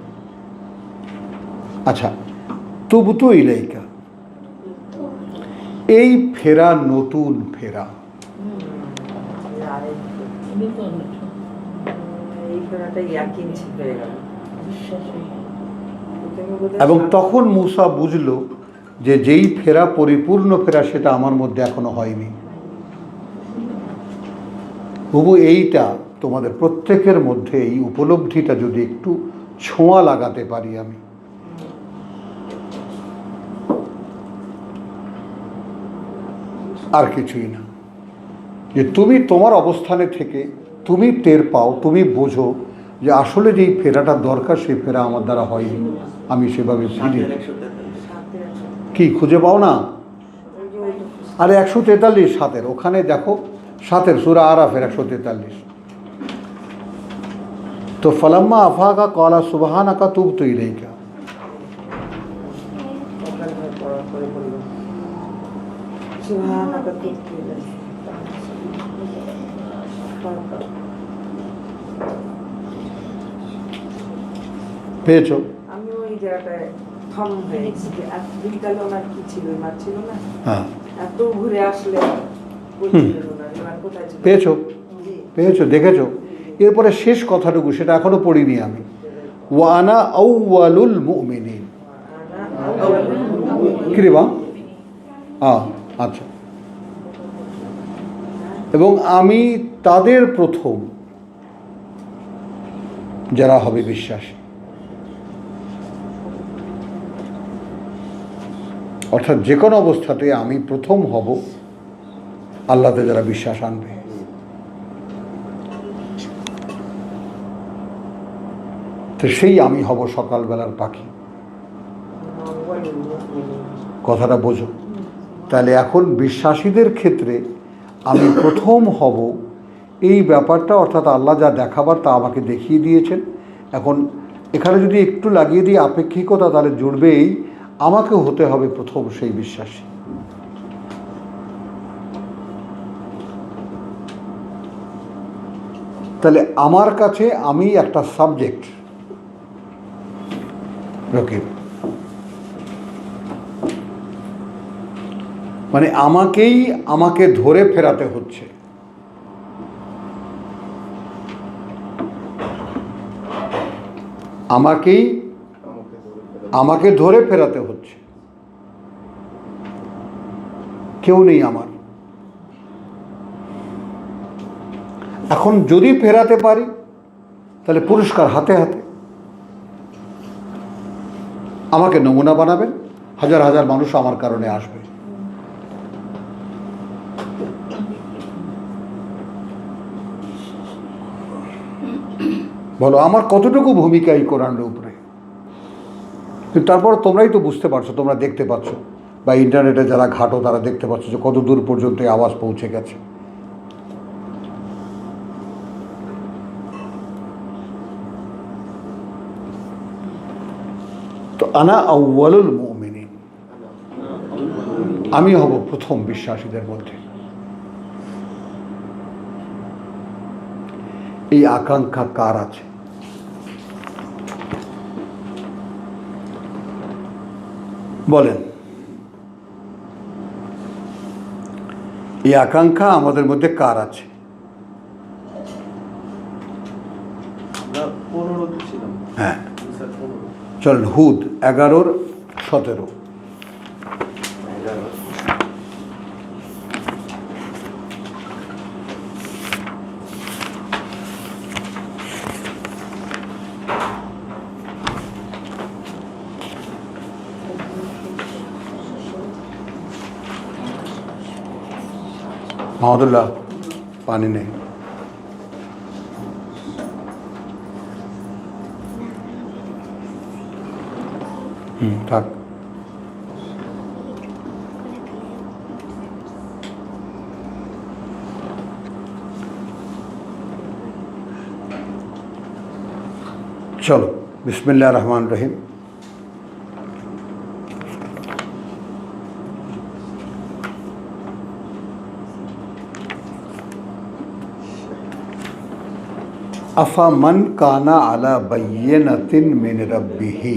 আচ্ছা, তুবতু ইলাইকা, এই ফেরা নতুন ফেরা, এই ফেরাটা ইয়াকিন হয়ে গেল। এবং তখন মূসা বুঝল যে যেই ফেরা পরিপূর্ণ ফেরা সেটা আমার মধ্যে এখনো হয়নি। তবু এইটা তোমাদের প্রত্যেকের মধ্যে এই উপলব্ধিটা যদি একটু ছোঁয়া লাগাতে পারি আমি, আর কিছুই না, যে তুমি তোমার অবস্থানে থেকে তুমি টের পাও, তুমি বোঝো যে আসলে যেই ফেরাটা দরকার সেই ফেরা আমার দ্বারা হয়নি, আমি সেভাবে ফিরি। কি খুঁজে পাও না? আরে 143 7-এর ওখানে দেখো, 7-এর সূরা আরাফের 143। তো ফালাম্মা আফাকা ক্বালা সুবহানাকা তুবতু ইলাইকা, পেয়েছো? আমি ওই জায়গাটায় থম হয়ে গেছি যে দিনকালে ওনার কি ছিল, এবার ছিল না, হ্যাঁ, এত ঘুরে আসলে বলছিলেন ওনার এবার কোথায় ছিল। পেয়েছো? জি। পেয়েছো, দেখেছো? এরপরে শেষ কথাটুকু সেটা এখনো পড়িনি আমি, ওয়া আনা আউয়ালুল মুমিনিন। কি রে বা? আচ্ছা, এবং আমি তাদের প্রথম যারা হবে বিশ্বাসী, অর্থাৎ যে কোনো অবস্থাতে আমি প্রথম হব আল্লাহতে যারা বিশ্বাস আনবে। তো সেই আমি হব সকালবেলার পাখি, কথাটা বোঝো? তাহলে এখন বিশ্বাসীদের ক্ষেত্রে আমি প্রথম হব এই ব্যাপারটা, অর্থাৎ আল্লাহ যা দেখাবার তা আমাকে দেখিয়ে দিয়েছেন। এখন এখানে যদি একটু লাগিয়ে দিই আপেক্ষিকতা, তাহলে জুড়বেই আমাকে হতে হবে প্রথম সেই বিশ্বাসী। তাহলে আমার কাছে আমি একটা সাবজেক্ট, রকিব, মানে আমাকে ধরে ফেরাতে হচ্ছে। আমাকে ধরে ফেরাতে হচ্ছে, কেউ নেই আমার। এখন যদি ফেরাতে পারি তাহলে পুরস্কার হাতে হাতে। আমাকে নমুনা বানাবেন, হাজার হাজার মানুষ আমার কারণে আসবে। বলো আমার কতটুকু ভূমিকা এই কোরআনের উপরে? কিন্তু তারপর তোমরাই তো বুঝতে পারছো, তোমরা দেখতে পাচ্ছ, বা ইন্টারনেটে যারা ঘাটো তারা দেখতে পাচ্ছ যে কত দূর পর্যন্ত এই আওয়াজ পৌঁছে গেছে। তো আনা আউয়ালুল মুমিনিন, আমি হব প্রথম বিশ্বাসীদের মধ্যে। এই আকাঙ্ক্ষা কার আছে? বলেন, এই আকাঙ্ক্ষা আমাদের মধ্যে কার আছে? আমরা 15 ছিলাম। হ্যাঁ, স্যার 15। চলেন হুদ 11-17। মাহমুদুল্লাহ পানি নেই। থাক। চলো, বিসমিল্লাহির রহমানির রহিম। আফা মান কানা আলা বাইয়িনাতিন মিন রাব্বিহি।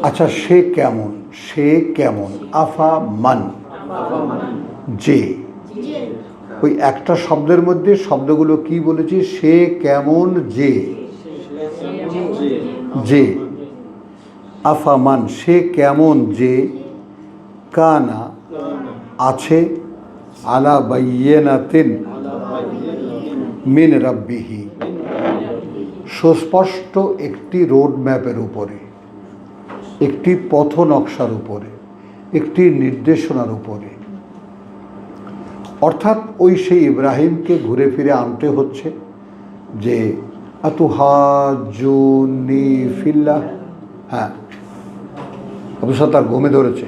আচ্ছা, সে কেমন? সে কেমন? আফা মান, যে। ওই একটা শব্দের মধ্যে শব্দগুলো কি বলেছি? সে কেমন, যে। যে আফা মান, সে কেমন যে, কানা আছে, আলা বাইয়িনাতিন মিন রাব্বিহি, সুস্পষ্ট একটি রোড ম্যাপের উপরে, একটি পথ নকশার উপরে, একটি নির্দেশনার উপরে। অর্থাৎ ওই সেই ইব্রাহিমকে ঘুরে ফিরে আনতে হচ্ছে যে আতুহাজুনি ফিল্লাহ। হ্যাঁ, অবশ্য তার ঘুমে ধরেছে,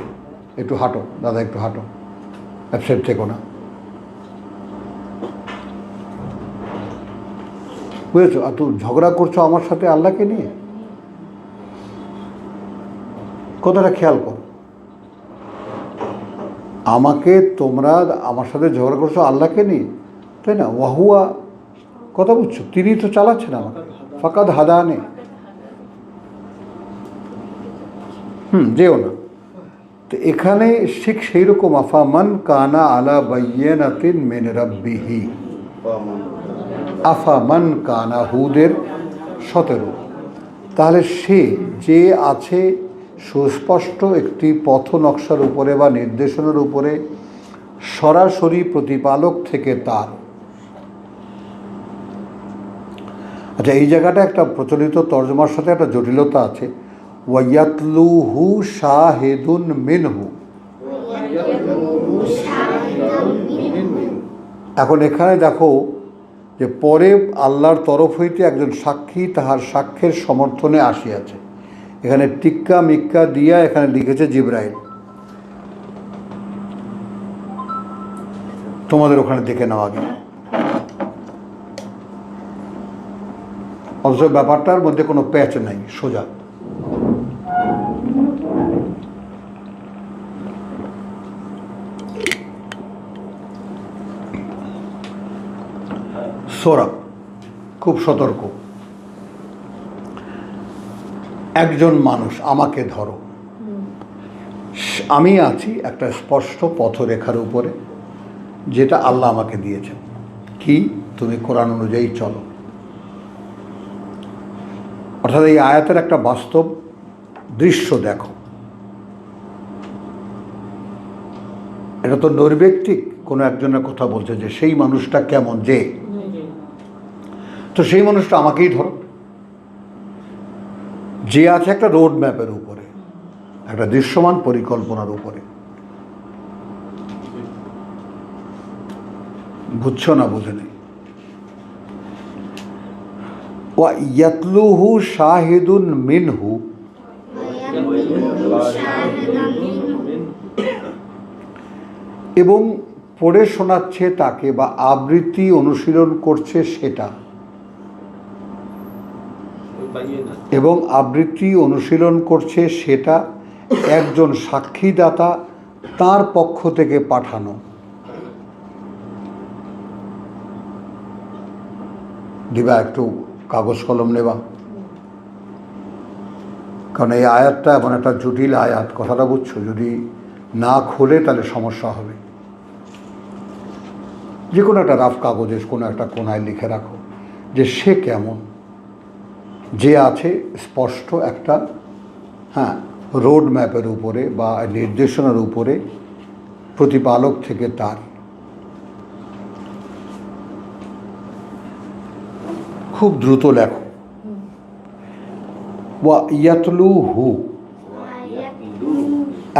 একটু হাঁটো দাদা, একটু হাঁটো, অ্যাবসেন্ট থেকো না, বুঝেছো? আর তুমি ঝগড়া করছো আমার সাথে আল্লাহকে নিয়ে, কথাটা খেয়াল করো। আমাকে তোমরা আমার সাথে ঝগড়া করছো আল্লাহকে নিয়ে, তাই না? ওয়াহুয়া, কথা বুঝছো? তিনি তো চালাচ্ছেন আমাকে, ফাকাদ হাদানে। যেও না। তো এখানে ঠিক সেই রকম আফা মান কানা আলা বাইয়িনাতিন মিন রাব্বিহি। আফা মান কানা, হুদের 17। তাহলে সে যে আছে সুস্পষ্ট একটি পথ নকশার উপরে বা নির্দেশনার উপরে, সরাসরি প্রতিপালক থেকে তার। আচ্ছা, এই জায়গাটা একটা প্রচলিত তর্জমার সাথে একটা জটিলতা আছে। ওয়ায়াতলুহু শাহিদুন মিনহু। এখন এখানে দেখো যে পরে আল্লাহর তরফ হইতে একজন সাক্ষী তাহার সাক্ষ্যের সমর্থনে আসিয়াছে। এখানে টিক্কা মিক্কা দিয়া এখানে লিখেছে জিবরাইল। তোমাদের ওখানে দেখে নেওয়া আগে। অথচ ব্যাপারটার মধ্যে কোনো প্যাচ নাই, সোজা। সোরা খুব সতর্ক। একজন মানুষ, আমাকে ধরো, আমি আছি একটা স্পষ্ট পথরেখার উপরে, যেটা আল্লাহ আমাকে দিয়েছেন। কি? তুমি কোরআন অনুযায়ী চলো। অর্থাৎ এই আয়াতের একটা বাস্তব দৃশ্য দেখো। এটা তো নৈর্ব্যক্তিক কোনো একজনের কথা বলছে যে সেই মানুষটা কেমন, যে। তো সেই মানুষটা আমাকেই ধরো, যে আছে একটা রোড ম্যাপের উপরে, একটা দৃশ্যমান পরিকল্পনার উপরে। বুঝছো না? বুঝে নেই। ওয়া ইয়াতলুহু শাহিদুন মিনহু, এবং পড়ে শোনাচ্ছে তাকে বা আবৃত্তি অনুশীলন করছে সেটা, এবং আবৃত্তি অনুশীলন করছে সেটা একজন সাক্ষীদাতা তার পক্ষ থেকে পাঠানো। দিবা একটু কাগজ কলম নেবা, কারণ এই আয়াতটা এমন একটা জটিল আয়াত, কথাটা বুঝছো? যদি না খোলে তাহলে সমস্যা হবে। যে কোনো একটা রাফ কাগজে কোনো একটা কোনায় লিখে রাখো যে সে কেমন, যে আছে স্পষ্ট একটা রোড ম্যাপের উপরে বা নির্দেশনার উপরে, প্রতিপালক থেকে তার। খুব দ্রুত লেখো। ওয়া ইয়াতলুহু,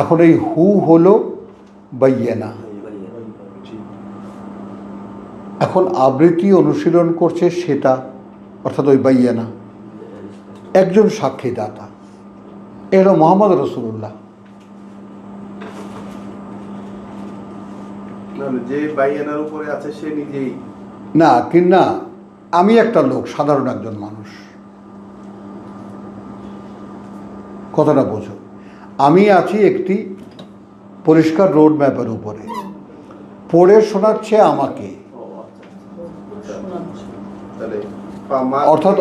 এখন এই হু হলো বাইয়েনা। এখন আবৃত্তি অনুশীলন করছে সেটা, অর্থাৎ ওই বাইয়েনা একজন সাক্ষীদাতা, এলো মোহাম্মদ রসুল্লাহ। যে বাইয়ানার উপরে আছে সে নিজেই না কিনা আমি একটা লোক, সাধারণ একজন মানুষ, কথাটা বোঝো। আমি আছি একটি পরিষ্কার রোড ম্যাপের উপরে, পড়ে শোনাচ্ছে আমাকে, তাহলে অর্থাৎ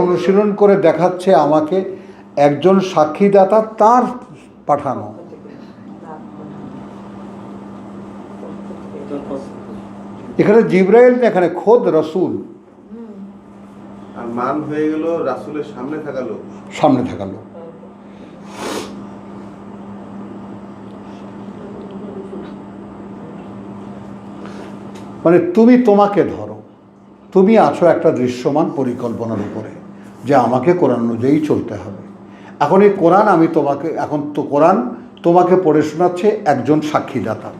অনুশীলন করে দেখাচ্ছে আমাকে একজন সাক্ষীদাতা, তার পাঠানো। এখানে জিবরাইল না, এখানে খোদ রসুল আর মান হয়ে গেল রাসূলের সামনে থাকা লোক। সামনে থাকা লোক। মানে তুমি তোমাকে ধরো, তুমি আছো একটা দৃশ্যমান পরিকল্পনার উপরে যে আমাকে কোরআন অনুযায়ী চলতে হবে। এখন এই কোরআন আমি তোমাকে, এখন তো কোরআন তোমাকে পড়ে শোনাচ্ছে একজন সাক্ষীদাতা,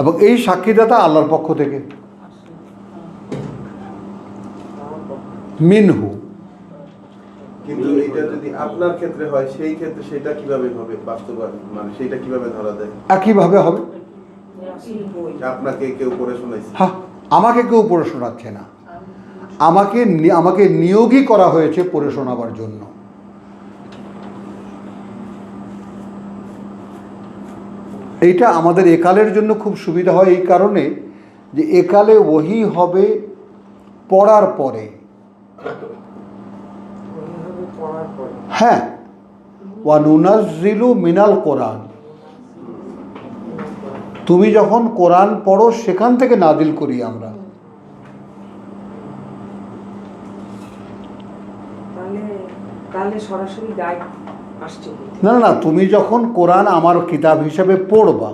এবং এই সাক্ষীদাতা আল্লাহর পক্ষ থেকে, মিনহু। কিন্তু এটা যদি আপনার ক্ষেত্রে হয় সেই ক্ষেত্রে সেটা কিভাবে হবে বাস্তবায়ন, মানে সেটা কিভাবে ধরা দেয়? একইভাবে হবে। আপনাকে কেউ পড়ে শোনাইছে? হ্যাঁ, আমাকে কেউ পড়ে শোনাচ্ছে না, আমাকে নিয়োগই করা হয়েছে পড়ে শোনাবার জন্য। এইটা আমাদের একালের জন্য খুব সুবিধা হয় এই কারণে যে একালে ওহী হবে পড়ার পরে। হ্যাঁ, ওয়া নুনাজ্জিলু মিনাল কোরআন, তুমি যখন কোরআন পড়ো সেখান থেকে নাজিল করি আমরা। তাহলে সরাসরি গাইড আসছে না না, তুমি যখন কোরআন আমার কিতাব হিসেবে পড়বা,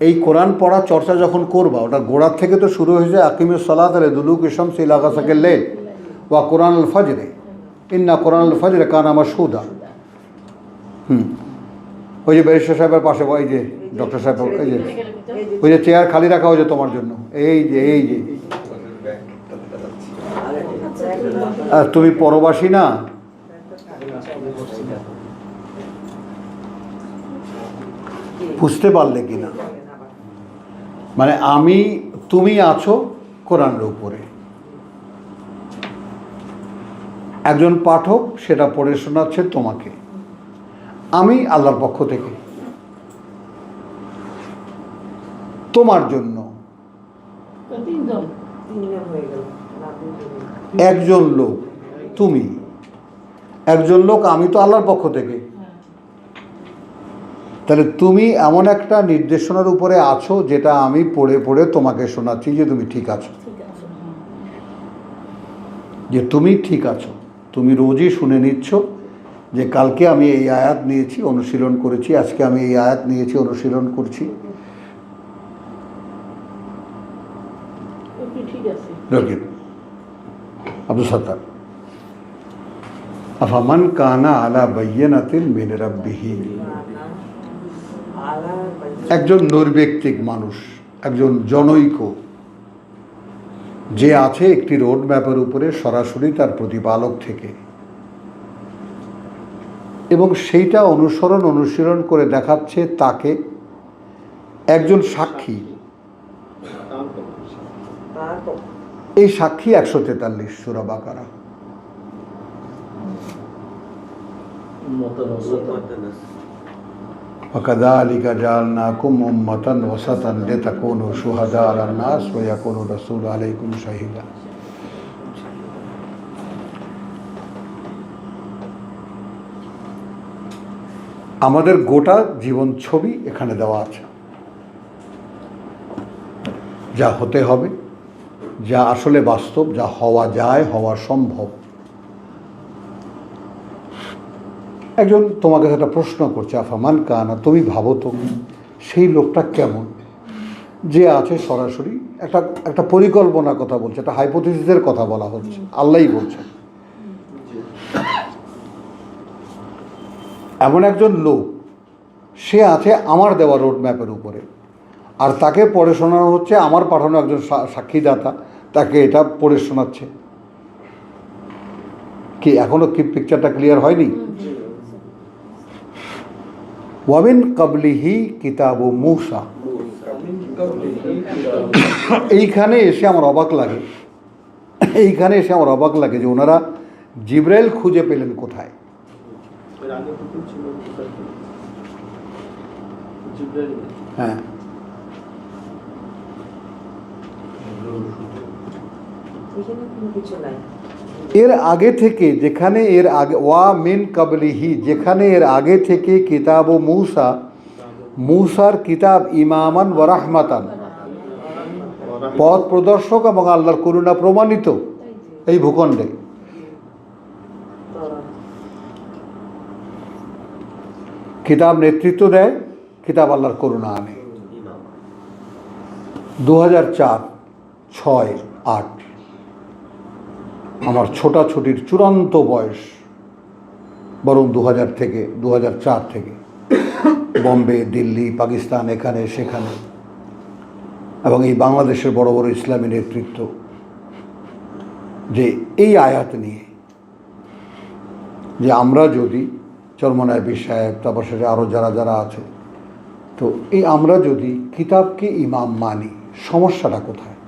এই কোরআন পড়া চর্চা যখন করবা, ওটা গোড়ার থেকে তো শুরু হয়েছে আকিমুস সালাত লিদুলুকি শামসি ইলা গাসাকিল লাইল ওয়া কোরআন আল ফজরে ইন্না কোরআন আল ফজরে কানা মাশহুদা। ওই যে ব্যারিস্টার সাহেবের পাশে, ওই যে ডক্টর সাহেব, ওই যে চেয়ার খালি রাখা হয়েছে তোমার জন্য, এই যে আর তুমি পরবাসী না? বুঝতে পারলে কিনা? মানে তুমি আছো কোরআনের উপরে, একজন পাঠক সেটা পড়ে শোনাচ্ছে তোমাকে, আমি আল্লাহর পক্ষ থেকে তোমার জন্য। একজন লোক তুমি, একজন লোক আমি, তো আল্লাহর পক্ষ থেকে। তাহলে তুমি এমন একটা নির্দেশনার উপরে আছো যেটা আমি পড়ে পড়ে তোমাকে শোনাচ্ছি যে তুমি ঠিক আছো, যে তুমি ঠিক আছো। তুমি রোজই শুনে নিচ্ছ যে কালকে আমি এই আয়াত নিয়েছি, অনুশীলন করেছি, আজকে আমি এই আয়াত নিয়েছি, অনুশীলন করছি। রকিব আব্দুল সত্তার, আফামান কানা আলা বাইয়িনাতিন মিন রাব্বিহি, একজন নৈর্ব্যক্তিক মানুষ, একজন জনৈক যে আছে একটি রোড ম্যাপের উপরে সরাসরি তার প্রতিপালক থেকে, এবং সেইটা অনুশীলন করে দেখাচ্ছে তাকে একজন সাক্ষী। এই সাক্ষী 143 সূরা বাকারা। وَكَذَلِكَ جَعَلْنَاكُمْ أُمَّةً وَسَطًا لِتَكُونُوا شُهَدَاءَ عَلَى النَّاسِ وَيَكُونَ الرَّسُولُ عَلَيْكُمْ شَهِيدًا। আমাদের গোটা জীবন ছবি এখানে দেওয়া আছে, যা হতে হবে, যা আসলে বাস্তব, যা হওয়া যায়, হওয়া সম্ভব। একজন তোমাকে একটা প্রশ্ন করছে, আফামান কানা, তুমি ভাবো তো সেই লোকটা কেমন, যে আছে সরাসরি একটা পরিকল্পনার কথা বলছে, একটা হাইপোথিসিসের কথা বলা হচ্ছে, আল্লাহই বলছেন। এমন একজন লোক, সে আছে আমার দেওয়া রোড ম্যাপের উপরে, আর তাকে পড়ে শোনানো হচ্ছে আমার পাঠানো একজন সাক্ষীদাতা তাকে এটা পড়ে শোনাচ্ছে। কি এখনো কি পিকচারটা ক্লিয়ার হয়নি? ওয়ামিন কাবলিহি কিতাবু মূসা। এইখানে এসে আমার অবাক লাগে, যে ওনারা জিব্রাইল খুঁজে পেলেন কোথায়? এর আগে তো ছিল জিব্রাইল। হ্যাঁ, এখানে কোনো কিছু নাই। এর আগে থেকে যেখানে এর আগে ওয়া মিন কাবলিহি, যেখানে এর আগে থেকে কিতাব ও মূসার কিতাব ইমামান ওয়া রাহমাতান, পথ প্রদর্শক এবং আল্লাহর করুণা প্রমাণিত এই ভূখণ্ডে। কিতাব নেতৃত্ব দেয়, কিতাব আল্লাহর করুণা আনে। 2004, 6, 8 আমার ছোটাছুটির চূড়ান্ত বয়স, বরং 2004 থেকে বম্বে, দিল্লি, পাকিস্তান, এখানে সেখানে, এবং এই বাংলাদেশের বড় বড় ইসলামী নেতৃত্ব, যে এই আয়াত নিয়ে যে আমরা যদি চরমনায় বীর সাহেব, তারপর সেটা আরও যারা আছে, তো এই আমরা যদি কিতাবকে ইমাম মানি, সমস্যাটা কোথায়?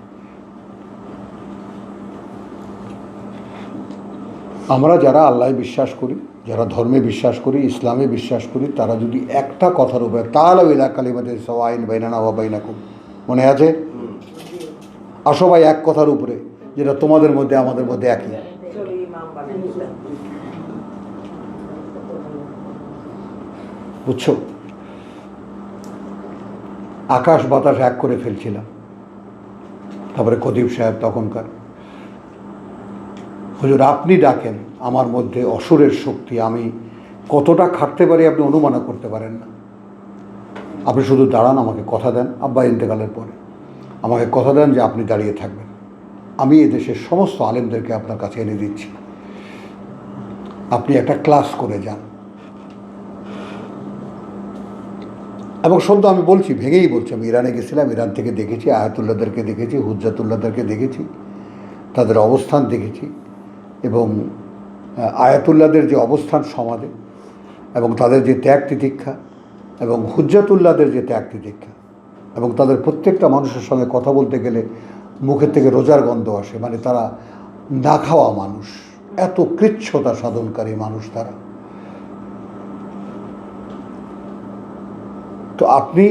আমরা যারা আল্লাহ বিশ্বাস করি, যারা ধর্মে বিশ্বাস করি, ইসলামে বিশ্বাস করি, তারা যদি একটা কথার উপরে তাআলাউ ইলা কালিমাতিন সাওয়াইন বাইনানা ওয়া বাইনাকুম, মনে আছে? আসো ভাই এক কথার উপরে, যেটা তোমাদের মধ্যে আমাদের মধ্যে একই। চলো ইমাম বানাই। বুঝছো? আকাশ বাতাস এক করে ফেলছিলাম। তারপরে খতিব সাহেব তখনকার, হুজুর আপনি ডাকেন, আমার মধ্যে অসুরের শক্তি, আমি কতটা খাটতে পারি আপনি অনুমান করতে পারেন না। আপনি শুধু দাঁড়ান, আমাকে কথা দেন, আব্বা ইন্তেকালের পরে আমাকে কথা দেন যে আপনি দাঁড়িয়ে থাকবেন, আমি এদেশের সমস্ত আলেমদেরকে আপনার কাছে এনে দিচ্ছি, আপনি একটা ক্লাস করে যান। এবং সদ্য আমি বলছি, ভেঙেই বলছি, আমি ইরানে গেছিলাম, ইরান থেকে দেখেছি, আয়াতুল্লাহদেরকে দেখেছি, হুজ্জাতুল্লাহদেরকে দেখেছি, তাদের অবস্থান দেখেছি, এবং আয়াতুল্লাহদের যে অবস্থান সমাজে, এবং তাদের যে ত্যাগ তিতিক্ষা, এবং হুজ্জাতুল্লাহদের যে ত্যাগ তিতিক্ষা, এবং তাদের প্রত্যেকটা মানুষের সঙ্গে কথা বলতে গেলে মুখের থেকে রোজার গন্ধ আসে, মানে তারা না খাওয়া মানুষ, এত কৃচ্ছতা সাধনকারী মানুষ তারা। তো আপনি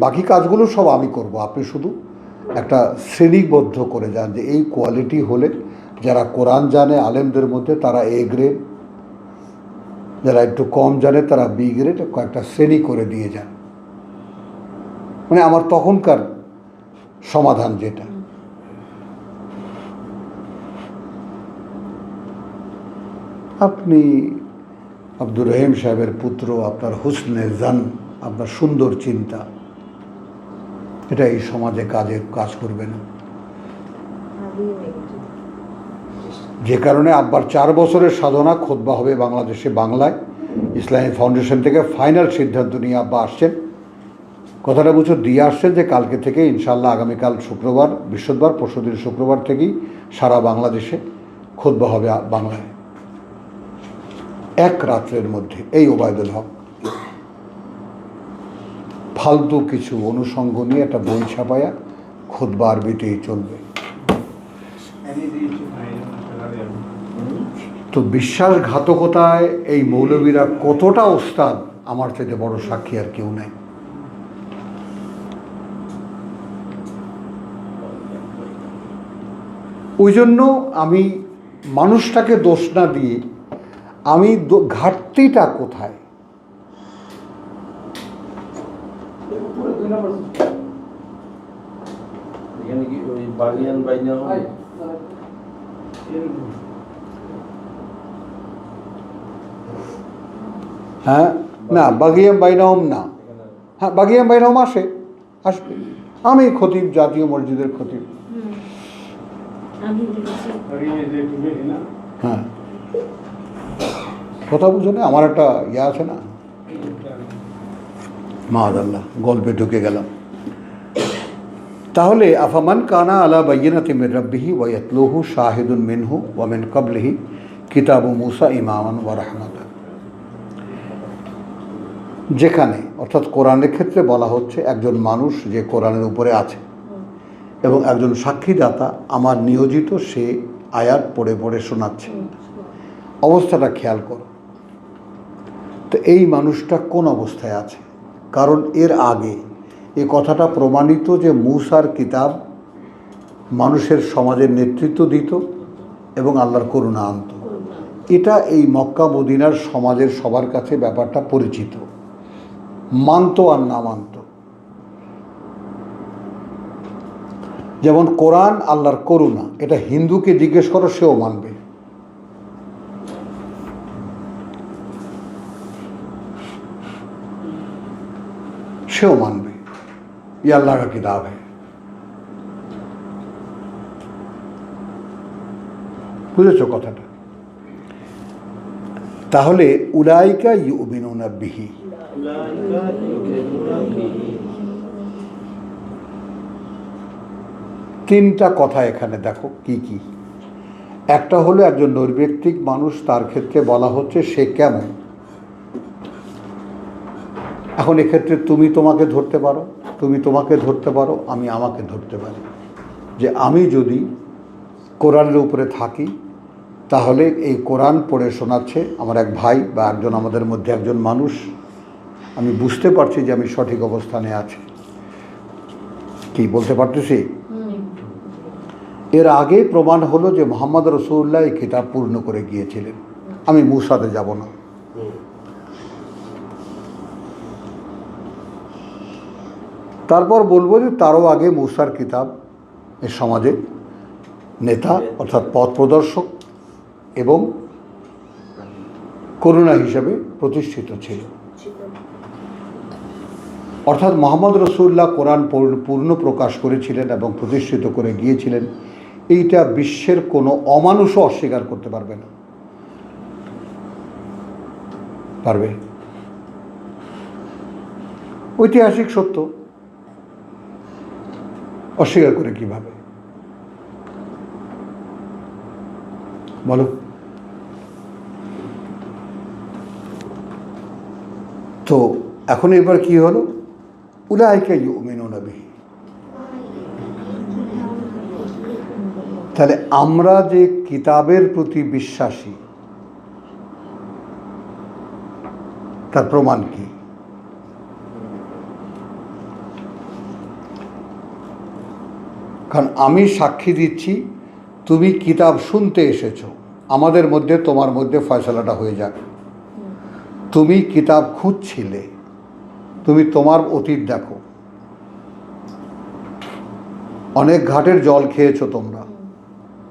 বাকি কাজগুলো সব আমি করব, আপনি শুধু একটা শ্রেণীবদ্ধ করে যান যে এই কোয়ালিটি হলে যারা কোরআন জানে আলেমদের মধ্যে তারা এ গ্রেড, যারা একটু কম জানে তারা বি গ্রেড, কয়েকটা শ্রেণী করে দিয়ে যান। মানে আমার তখনকার সমাধান যেটা। আপনি আব্দুর রহিম সাহেবের পুত্র, আপনার হুসনে জান, আপনার সুন্দর চিন্তা, এটা এই সমাজে কাজ করবে না। যে কারণে আব্বার 4 বছরের সাধনা খুতবা হবে বাংলাদেশে বাংলায়, ইসলামী ফাউন্ডেশন থেকে ফাইনাল সিদ্ধান্ত নিয়ে আব্বা আসছেন। কথাটা বুঝো দিয়ে আসছেন যে কালকে থেকে ইনশাল্লাহ, আগামীকাল শুক্রবার, বৃহস্পতিবার, পরশুদিন শুক্রবার থেকেই সারা বাংলাদেশে খুতবা হবে বাংলায়, এক রাত্রের মধ্যে। এই ওবায়দুল হক ফালতু কিছু অনুষঙ্গ নিয়ে একটা বই ছাপায়া খুতবা আরবিতেই চলবে। তো বিশ্বাসঘাতকতায় এই মৌলবীরা কতটা ওস্তাদ, আমার চাইতে বড় সাক্ষী আর কেউ নাই। ওই জন্য আমি মানুষটাকে দোষ না দিয়ে আমি ঘাটতিটা কোথায়, এখানে কি ওই বাগিয়ান বাইনা হবে? হ্যাঁ না, বাগিয়াম বাইনাহম না, হ্যাঁ বাগিয়াম বাইনাহম আসবে। আমি খতিব, জাতীয় মসজিদের খতিব। আমি বলেছি হ্যাঁ কথা বুঝো না, আমার একটা ইয়ে আছে না, মাআযাল্লাহ, গল্পে ঢুকে গেলাম। তাহলে আফামান কানা আলা বায়্যিনাতিন মির রাব্বিহি ওয়া ইয়াতলুহু শাহিদুন মিনহু ওয়া মিন ক্বাবলিহি কিতাবু মূসা ইমামান ওয়া রাহমাতান। যেখানে অর্থাৎ কোরআনের ক্ষেত্রে বলা হচ্ছে একজন মানুষ যে কোরআনের উপরে আছে এবং একজন সাক্ষীদাতা আমার নিয়োজিত, সে আয়াত পড়ে পড়ে শোনাচ্ছে। অবস্থাটা খেয়াল করো তো, এই মানুষটা কোন অবস্থায় আছে? কারণ এর আগে এ কথাটা প্রমাণিত যে মূসার কিতাব মানুষের সমাজের নেতৃত্ব দিত এবং আল্লাহর করুণা আনত। এটা এই মক্কা মদিনার সমাজের সবার কাছে ব্যাপারটা পরিচিত, মানত আর না মানত। যেমন কোরআন আল্লাহর করুণা, এটা হিন্দুকে জিজ্ঞেস করো, সেও মানবে। সেও মানবে, ये अल्लाह का किताब है। বুঝেছো কথাটা? তাহলে উলাইকা ইউমিনুনা বিহি, তিনটা কথা এখানে দেখো কি কি। একটা হলো একজন নৈর্ব্যক্তিক মানুষ, তার ক্ষেত্রে বলা হচ্ছে সে কেমন। এখন এক্ষেত্রে তুমি তোমাকে ধরতে পারো, তুমি তোমাকে ধরতে পারো, আমি আমাকে ধরতে পারি। যে আমি যদি কোরআনের উপরে থাকি, তাহলে এই কোরআন পড়ে শোনাচ্ছে আমার এক ভাই বা একজন আমাদের মধ্যে একজন মানুষ, আমি বুঝতে পারছি যে আমি সঠিক অবস্থানে আছি। কি বলতে পারতেছি? এর আগে প্রমাণ হলো যে মুহাম্মদ রাসূলুল্লাহ এই কিতাব পূর্ণ করে গিয়েছিলেন। আমি মূসাতে যাব না। তারপর বলবো যে তারও আগে মূসার কিতাব এ সমাজে নেতা অর্থাৎ পথ প্রদর্শক এবং করুণা হিসেবে প্রতিষ্ঠিত ছিল। অর্থাৎ মুহাম্মদ রাসূলুল্লাহ কোরআন পূর্ণ প্রকাশ করেছিলেন এবং প্রতিষ্ঠিত করে গিয়েছিলেন, এইটা বিশ্বের কোনো অমানুষও অস্বীকার করতে পারবে না। পারবে? ঐতিহাসিক সত্য, অস্বীকার করে কিভাবে বলো? তো এখন এবার কি হলো? উলাইকা ইউমিনুনা বিহি। তাহলে আমরা যে কিতাবের প্রতি বিশ্বাসী, তার প্রমাণ কি? কারণ আমি সাক্ষী দিচ্ছি, তুমি কিতাব শুনতে এসেছো, আমাদের মধ্যে তোমার মধ্যে ফয়সালাটা হয়ে যাক। তুমি কিতাব খুঁজছিলে, তুমি তোমার অতীত দেখো, অনেক ঘাটের জল খেয়েছো তোমরা,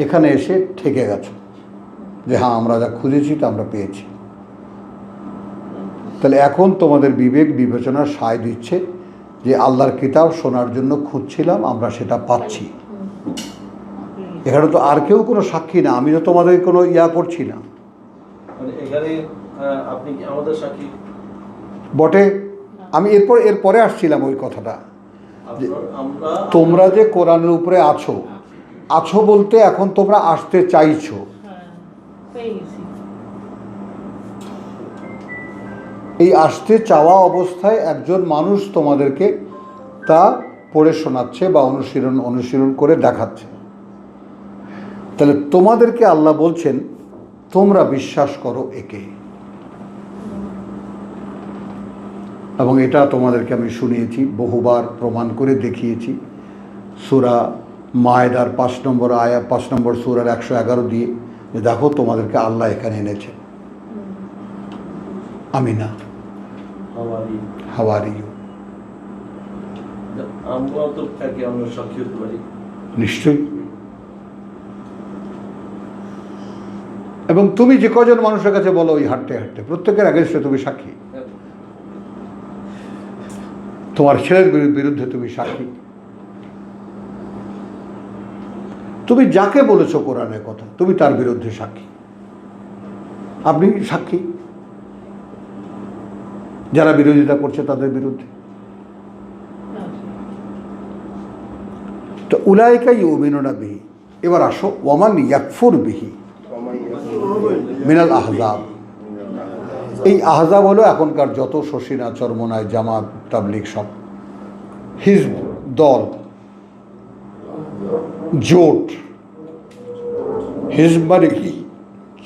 এখানে এসে ঠেকে গেছো যে হ্যাঁ আমরা যা খুঁজেছি তা আমরা পেয়েছি। তাহলে এখন তোমাদের বিবেক বিবেচনার সায় দিচ্ছে যে আল্লাহর কিতাব শোনার জন্য খুঁজছিলাম, আমরা সেটা পাচ্ছি। এখানে তো আর কেউ কোনো সাক্ষী না, আমি তো তোমাদের কোনো ইয়া করছি না। মানে এখানে আপনি কি আমাদের সাক্ষী? বটে, আমি এরপরে আসছিলাম ওই কথাটা। আমরা তোমরা যে কোরআনের উপরে আছো, আছো বলতে এখন তোমরা আসতে চাইছো। এই আসতে চাওয়া অবস্থায় একজন মানুষ তোমাদেরকে তা পড়ে শোনাচ্ছে বা অনুশীলন করে দেখাচ্ছে। তাহলে তোমাদেরকে আল্লাহ বলছেন তোমরা বিশ্বাস করো একে। এবং এটা তোমাদেরকে আমি শুনিয়েছি, বহুবার প্রমাণ করে দেখিয়েছি। সূরা মায়েদার 5 নম্বর সূরার 111 দিয়ে, যে দেখো তোমাদেরকে আল্লাহ এখানে এনেছে। আমি না, হাওয়ারিয়ু। আমরা তো একে আমরা সাক্ষী হতে পারি নিশ্চয়ই। এবং তুমি যে কজন মানুষের কাছে বলো ওই হাঁটতে হাঁটতে, প্রত্যেকের এগেইনস্টে তুমি সাক্ষী। তোমার ছেলের বিরুদ্ধে তুমি সাক্ষী। তুমি যাকে বলেছো কোরআনের কথা, তুমি তার বিরুদ্ধে সাক্ষী। আপনি সাক্ষী। যারা বিরোধিতা করছে তাদের বিরুদ্ধে। তো উলাইকা ইউমিনুনা বিহি। এবার আসো ওয়ামান ইয়াকফুর বিহি মিনাল আহজাব। এই আহজাব হলো এখনকার যত শশীনা, চরমনায়, জামাত, তাবলিগ, সব হিজব, দল, জোট। হিজব মানে কি?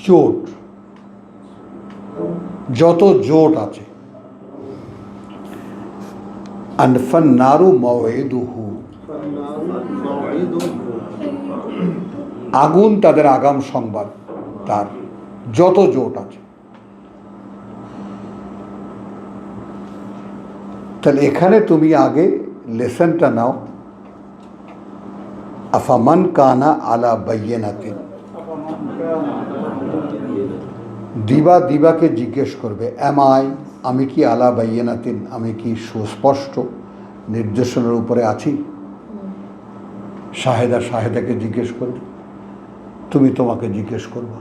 জোট। যত জোট আছে। আনফান্নারু মাওইদুহু, আগুন তাদের আগাম সংবাদ। তার যত জোট আছে। তাহলে এখানে তুমি আগে লেসনটা নাও। আফামান কানা আলা বাইয়িনাতিন, দিবা দিবাকে জিজ্ঞেস করবে, আমি কি আলা বাইয়িনাতিন, আমি কি সুস্পষ্ট নির্দেশনার উপরে আছি? শাহেদাকে জিজ্ঞেস করবে, তুমি তোমাকে জিজ্ঞেস করবে।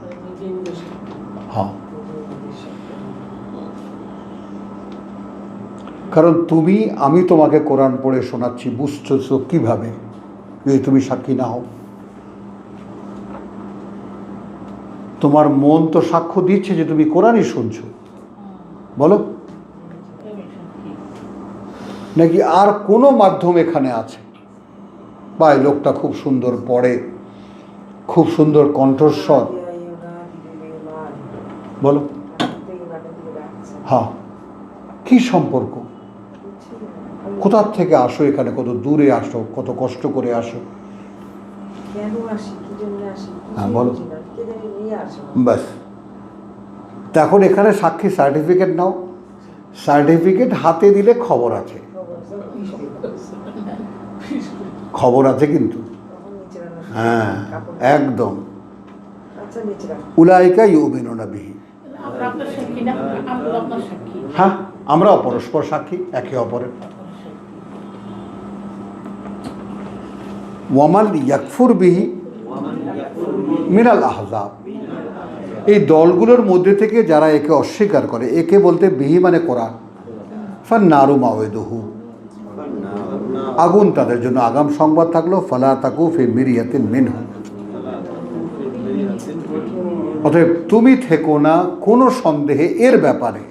হ্যাঁ, কারণ আমি তোমাকে কোরআন পড়ে শোনাচ্ছি, বুঝছো কিভাবে যদি তুমি সাক্ষী না হও? তোমার মন তো সাক্ষ্য দিচ্ছে যে তুমি কোরআনই শুনছো, বলো, নাকি আর কোনো মাধ্যম এখানে আছে? বা এই লোকটা খুব সুন্দর পড়ে, খুব সুন্দর কণ্ঠস্বর, বলো। হ্যাঁ, কি সম্পর্ক? কোথার থেকে আসো এখানে? কত দূরে আসো, কত কষ্ট করে আসো? হ্যাঁ, বলো। ব্যাস, তখন এখানে সাক্ষী সার্টিফিকেট নাও। সার্টিফিকেট হাতে দিলে খবর আছে, খবর আছে কিন্তু। হ্যাঁ, একদম। উলাইকা ইউমিনুনা বিহি। হ্যাঁ, আমরাও পরস্পর সাক্ষী, একে অপরের। ওয়ামান ইয়াকফুর বিহি মিনাল আহজাব, এই দলগুলোর মধ্যে থেকে যারা একে অস্বীকার করে, একে বলতে বিহি মানে কোরআন। ফান্নারু মাওইদুহু, আগুন তাদের জন্য আগাম সংবাদ থাকলো। ফালা তাকু ফি মিরিয়াতিন মিনহু, অতএব তুমি থেকো না কোনো সন্দেহে এর ব্যাপারে।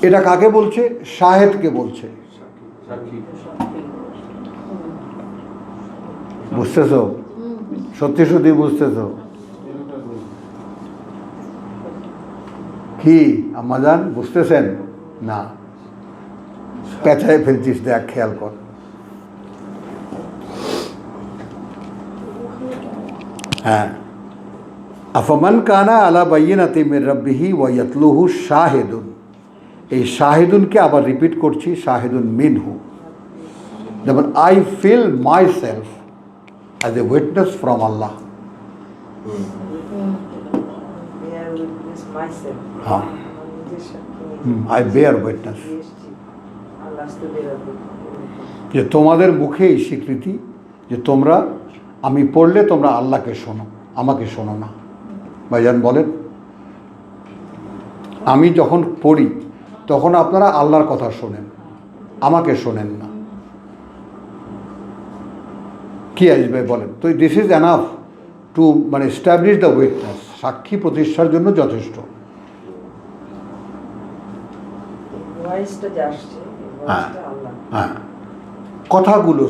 এটা কাকে বলছে? শাহেদকে বলছে। বুঝতেছ? সত্যি সত্যি বুঝতেছ? কি আম্মাজান, বুঝতেছেন না? পেঁচায় ফেলছিস, দেখ, খেয়াল কর। হ্যাঁ, আফমান কানা আলা বাইয়িনাতি মির রাব্বিহি ওয়া ইয়াতলুহু শাহিদুন। এই শাহিদুনকে আবার রিপিট করছি, শাহিদুন মিনহু। যেমন I feel myself as a witness from Allah. I bear witness. যে তোমাদের মুখে এই স্বীকৃতি যে তোমরা, আমি পড়লে তোমরা আল্লাহকে শোনো, আমাকে শোনো না। ভাইজান বলেন, আমি যখন পড়ি তখন আপনারা আল্লাহর কথা শোনেন, আমাকে শোনেন না। কি আসবে বলেন? তো দিস ইজ এনাফ টু মানে এস্টাবলিশ দ্য উইটনেস, সাক্ষী প্রতিষ্ঠার জন্য যথেষ্ট। হ্যাঁ, হ্যাঁ, কথাগুলো,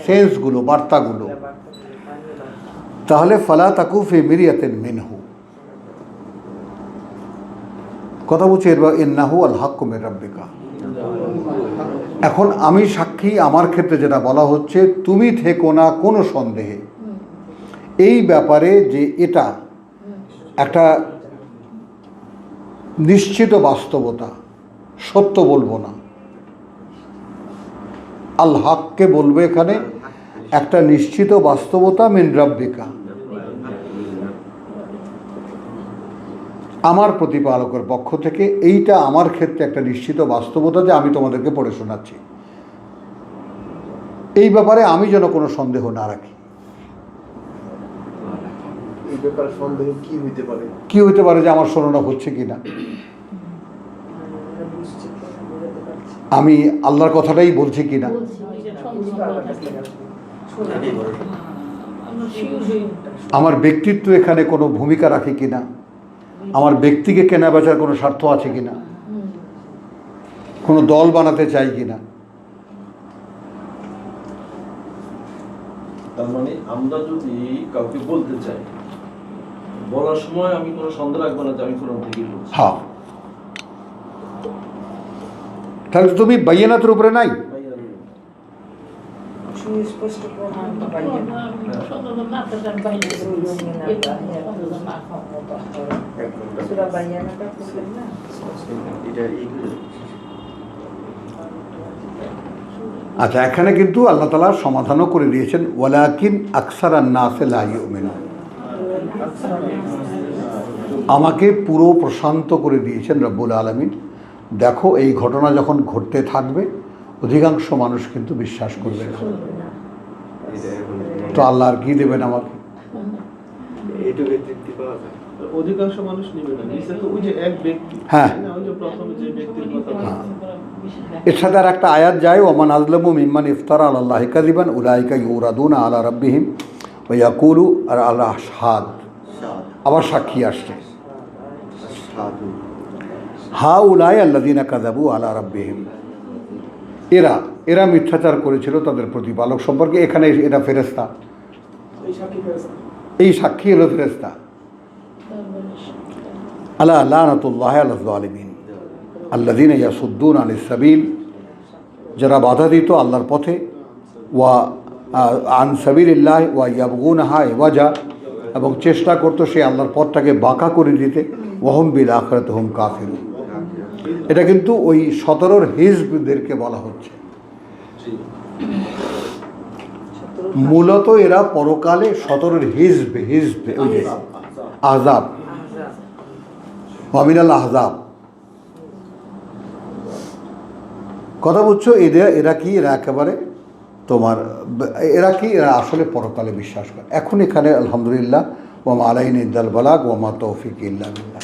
সেন্সগুলো, বার্তাগুলো। তাহলে ফালা তাকু ফি মিরিয়াতিন মিনহু, কথা বলছে এরপর ইন্নাহু আল হাক্কু মির রাব্বিকা। এখন আমি সাক্ষী, আমার ক্ষেত্রে যেটা বলা হচ্ছে, তুমি থেকো না কোনো সন্দেহে এই ব্যাপারে যে এটা একটা নিশ্চিত বাস্তবতা, সত্য বলবো না, আল হককে বলবো এখানে, একটা নিশ্চিত বাস্তবতা মিন রাব্বিকা, আমার প্রতিপালকের পক্ষ থেকে। এইটা আমার ক্ষেত্রে একটা নিশ্চিত বাস্তবতা যে আমি তোমাদেরকে পড়ে শোনাচ্ছি। এই ব্যাপারে আমি যেন কোনো সন্দেহ না রাখি। এই ব্যাপারে সন্দেহ কি হইতে পারে? কি হইতে পারে যে আমার শোনানো হচ্ছে কিনা, বুঝছি কিনা বোঝাতে পারছি আমি আল্লাহর কথাটাই বলছি কিনা, আমার ব্যক্তিত্ব এখানে কোনো ভূমিকা রাখে কিনা, আমার ব্যক্তিকে কেনা বেচার কোনো স্বার্থ আছে কিনা, কোনো দল বানাতে চাই কিনা। তার মানে আমরা যদি কাউকে বলতে চাই, বলার সময় আমি কোনো সন্দেহ রাখবো না যে আমি কোরআন থেকে বলছি। হ্যাঁ, তাহলে তো তুমি বাইয়ানাতের উপরে নাই। সুস্পষ্ট প্রমাণ তো পাইয়ে না। সূরা বাইয়ানাটা খুললেন না? আচ্ছা, এখানে কিন্তু আল্লাহ তাআলা সমাধানও করে দিয়েছেন, ওয়ালাকিন আকসারান নাসে লা ইউমিনুন। আমাকে পুরো প্রশান্ত করে দিয়েছেন রব্বুল আলামিন। দেখো, এই ঘটনা যখন ঘটতে থাকবে অধিকাংশ মানুষ কিন্তু বিশ্বাস করবে না। তো আল্লাহ আর কি দেবেন আমাকে? অধিকাংশ মানুষ নিবে না, নিচে তো ওই যে এক ব্যক্তি, হ্যাঁ। না, ওই যে প্রথম যে ব্যক্তির কথা বলছেন। এর সাথে আর একটা আয়াত যায়, ওমান আযলামু মিম্মান ইফতারা আলাল্লাহি কাযিবান উলাইকা ইউরাদুনা আলা রাব্বিহিম ওয়া ইয়াকুলু আর আল্লাহ আশহাদ। আবার সাক্ষী আসছে, হাউলাই আল্লাযিনা কাযাবু আলা রাব্বিহিম। এরা মিথ্যাচার করেছিল তাদের প্রতিপালক সম্পর্কে। এখানে এটা ফেরেশতা, এই সাক্ষী হলো ফেরেশতা। আলা লানাতুল্লাহি আলাল যালিমিন আল্লাযিনা ইয়াসুদ্দুনা আনিস সাবিল, যারা বাধা দিত আল্লাহর পথে, ওয়া আন সাবিলিল্লাহ ওয়া ইয়াবগুনাহা ইওয়াজা, এবং চেষ্টা করতো সেই আল্লাহর পথটাকে বাঁকা করে দিতে, ওয়াহুম বিল আখিরাতি হুম কাফিরুন। এটা কিন্তু ওই 17 হিজবদেরকে বলা হচ্ছে। মূলত এরা পরকালে 17 হিজবে ওই যে আহজাব, ওয়ামিনাল আহজাব। কথা বুঝছো? এরা কি, এরা একেবারে তোমার এরা আসলে পরকালে বিশ্বাস করে। এখন এখানে আলহামদুলিল্লাহ ওয়া মা আলাইনা ইল্লাল বালাগ ওয়া মা তৌফিক ইল্লা বিল্লাহ।